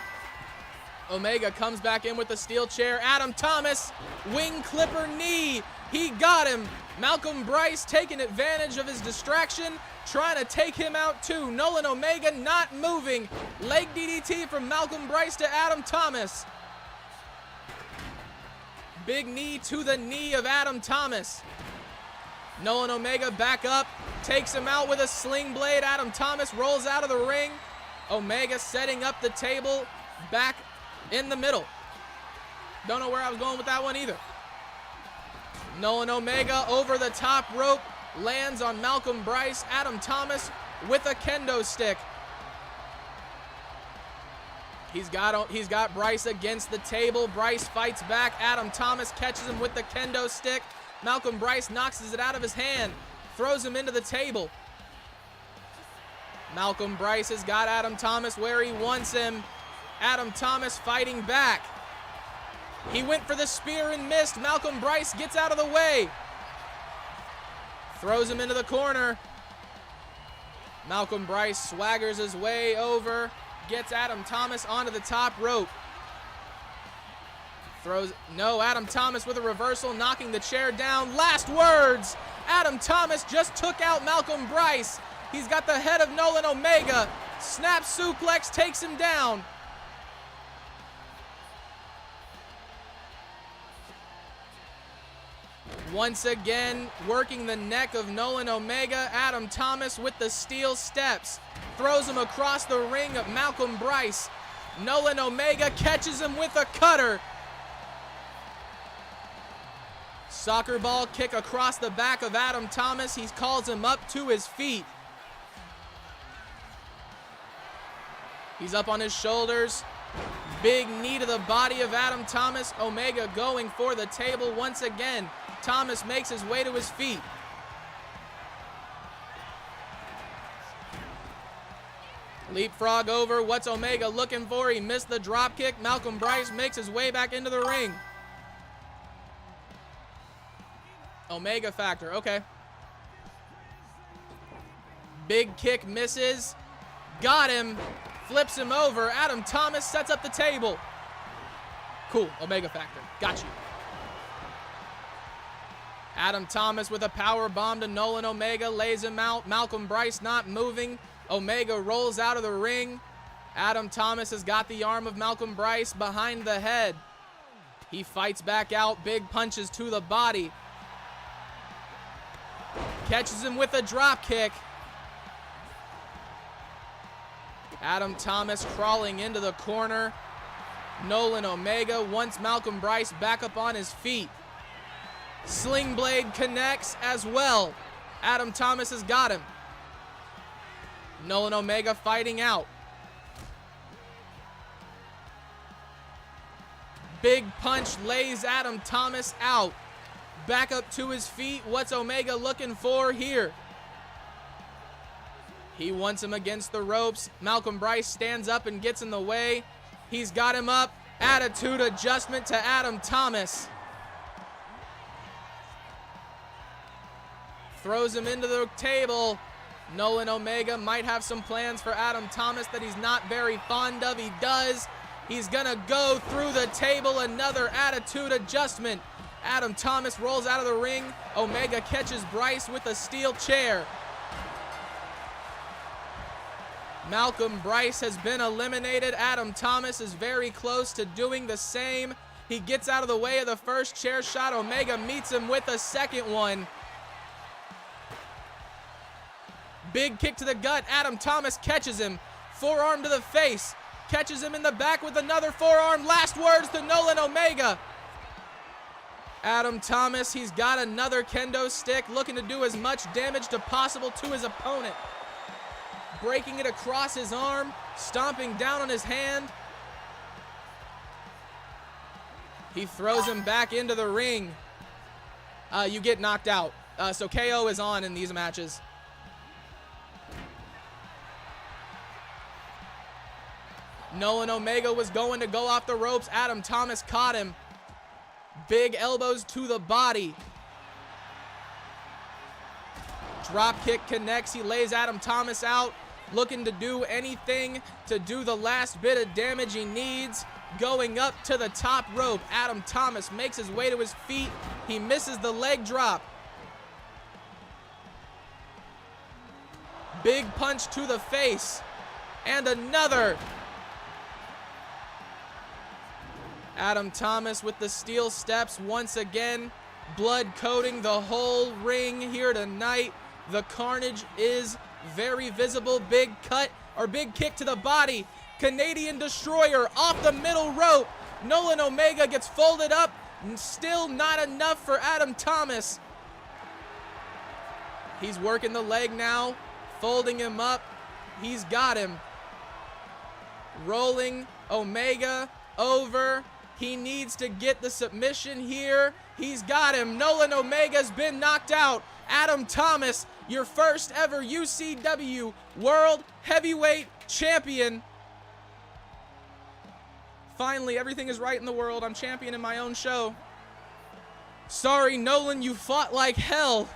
Omega comes back in with the steel chair. Adam Thomas, wing clipper knee. He got him. Malcolm Brice taking advantage of his distraction, trying to take him out too. Nolan Omega not moving. Leg DDT from Malcolm Brice to Adam Thomas. Big knee to the knee of Adam Thomas. Nolan Omega back up, takes him out with a sling blade. Adam Thomas rolls out of the ring. Omega setting up the table back in the middle. Don't know where I was going with that one either. Nolan Omega over the top rope, lands on Malcolm Brice. Adam Thomas with a kendo stick. He's got Brice against the table. Brice fights back. Adam Thomas catches him with the kendo stick. Malcolm Brice knocks it out of his hand, throws him into the table. Malcolm Brice has got Adam Thomas where he wants him. Adam Thomas fighting back. He went for the spear and missed. Malcolm Brice gets out of the way. Throws him into the corner. Malcolm Brice swaggers his way over, gets Adam Thomas onto the top rope. Adam Thomas with a reversal, knocking the chair down. Last words. Adam Thomas just took out Malcolm Brice. He's got the head of Nolan Omega. Snap suplex takes him down. Once again, working the neck of Nolan Omega. Adam Thomas with the steel steps. Throws him across the ring of Malcolm Brice. Nolan Omega catches him with a cutter. Soccer ball kick across the back of Adam Thomas. He calls him up to his feet. He's up on his shoulders. Big knee to the body of Adam Thomas. Omega going for the table once again. Thomas makes his way to his feet. Leapfrog over. What's Omega looking for? He missed the drop kick. Malcolm Brice makes his way back into the ring. Omega factor, okay. Big kick misses. Got him. Flips him over. Adam Thomas sets up the table. Cool, Omega factor. Got you. Adam Thomas with a power bomb to Nolan Omega. Lays him out. Malcolm Brice not moving. Omega rolls out of the ring. Adam Thomas has got the arm of Malcolm Brice behind the head. He fights back out, big punches to the body. Catches him with a drop kick. Adam Thomas crawling into the corner. Nolan Omega wants Malcolm Brice back up on his feet. Sling blade connects as well. Adam Thomas has got him. Nolan Omega fighting out. Big punch lays Adam Thomas out. Back up to his feet. What's Omega looking for here? He wants him against the ropes. Malcolm Brice stands up and gets in the way. He's got him up. Attitude adjustment to Adam Thomas. Throws him into the table. Nolan Omega might have some plans for Adam Thomas that he's not very fond of. He does. He's gonna go through the table. Another attitude adjustment. Adam Thomas rolls out of the ring. Omega catches Brice with a steel chair. Malcolm Brice has been eliminated. Adam Thomas is very close to doing the same. He gets out of the way of the first chair shot. Omega meets him with a second one. Big kick to the gut. Adam Thomas catches him. Forearm to the face. Catches him in the back with another forearm. Last words to Nolan Omega. Adam Thomas, he's got another kendo stick, looking to do as much damage as possible to his opponent. Breaking it across his arm, stomping down on his hand. He throws him back into the ring. You get knocked out. So KO is on in these matches. Nolan Omega was going to go off the ropes. Adam Thomas caught him. Big elbows to the body. Drop kick connects. He lays Adam Thomas out. Looking to do anything to do the last bit of damage he needs. Going up to the top rope. Adam Thomas makes his way to his feet. He misses the leg drop. Big punch to the face. And another. Adam Thomas with the steel steps once again. Blood coating the whole ring here tonight. The carnage is very visible. Big cut or big kick to the body. Canadian Destroyer off the middle rope. Nolan Omega gets folded up. Still not enough for Adam Thomas. He's working the leg now. Folding him up. He's got him. Rolling Omega over. He needs to get the submission here. He's got him. Nolan Omega's been knocked out. Adam Thomas, your first ever UCW World Heavyweight Champion. Finally, everything is right in the world. I'm champion in my own show. Sorry, Nolan, you fought like hell.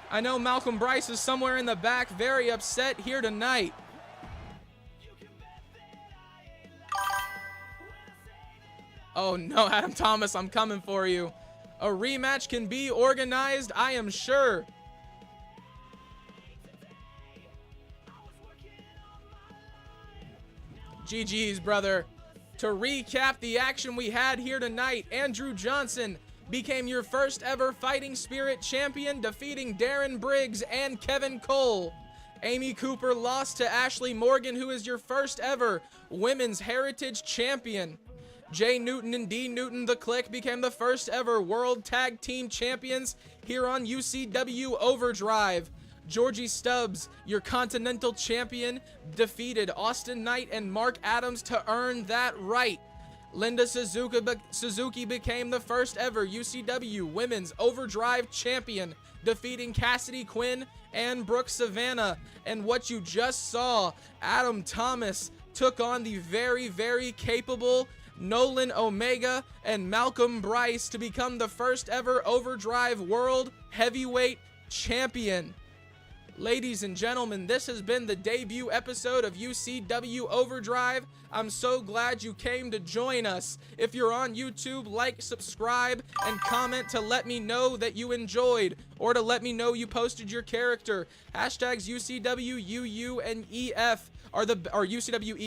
I know Malcolm Brice is somewhere in the back, very upset here tonight. Oh no, Adam Thomas, I'm coming for you. A rematch can be organized, I am sure. GG's, brother. To recap the action we had here tonight, Andrew Johnson became your first ever Fighting Spirit champion, defeating Darrem, Briggs, and Kevin Cole. Amy Cooper lost to Ashley Morgan, who is your first ever Women's Heritage Champion. Jay Newton and D Newton the Click became the first ever World Tag Team Champions here on UCW Overdrive. Georgie Stubbs, your Continental Champion, defeated Austin Knight and Mark Adams to earn that right. Linda Suzuki became the first ever UCW Women's Overdrive Champion, defeating Cassidy, Quinn, and Brooke Savannah. And what you just saw, Adam Thomas took on the very, very capable Nolan Omega and Malcolm Brice to become the first ever Overdrive World Heavyweight Champion. Ladies and gentlemen, this has been the debut episode of UCW Overdrive. I'm so glad you came to join us. If you're on YouTube, like, subscribe, and comment to let me know that you enjoyed, or to let me know you posted your character. Hashtags UCW, UU, and EF are UCW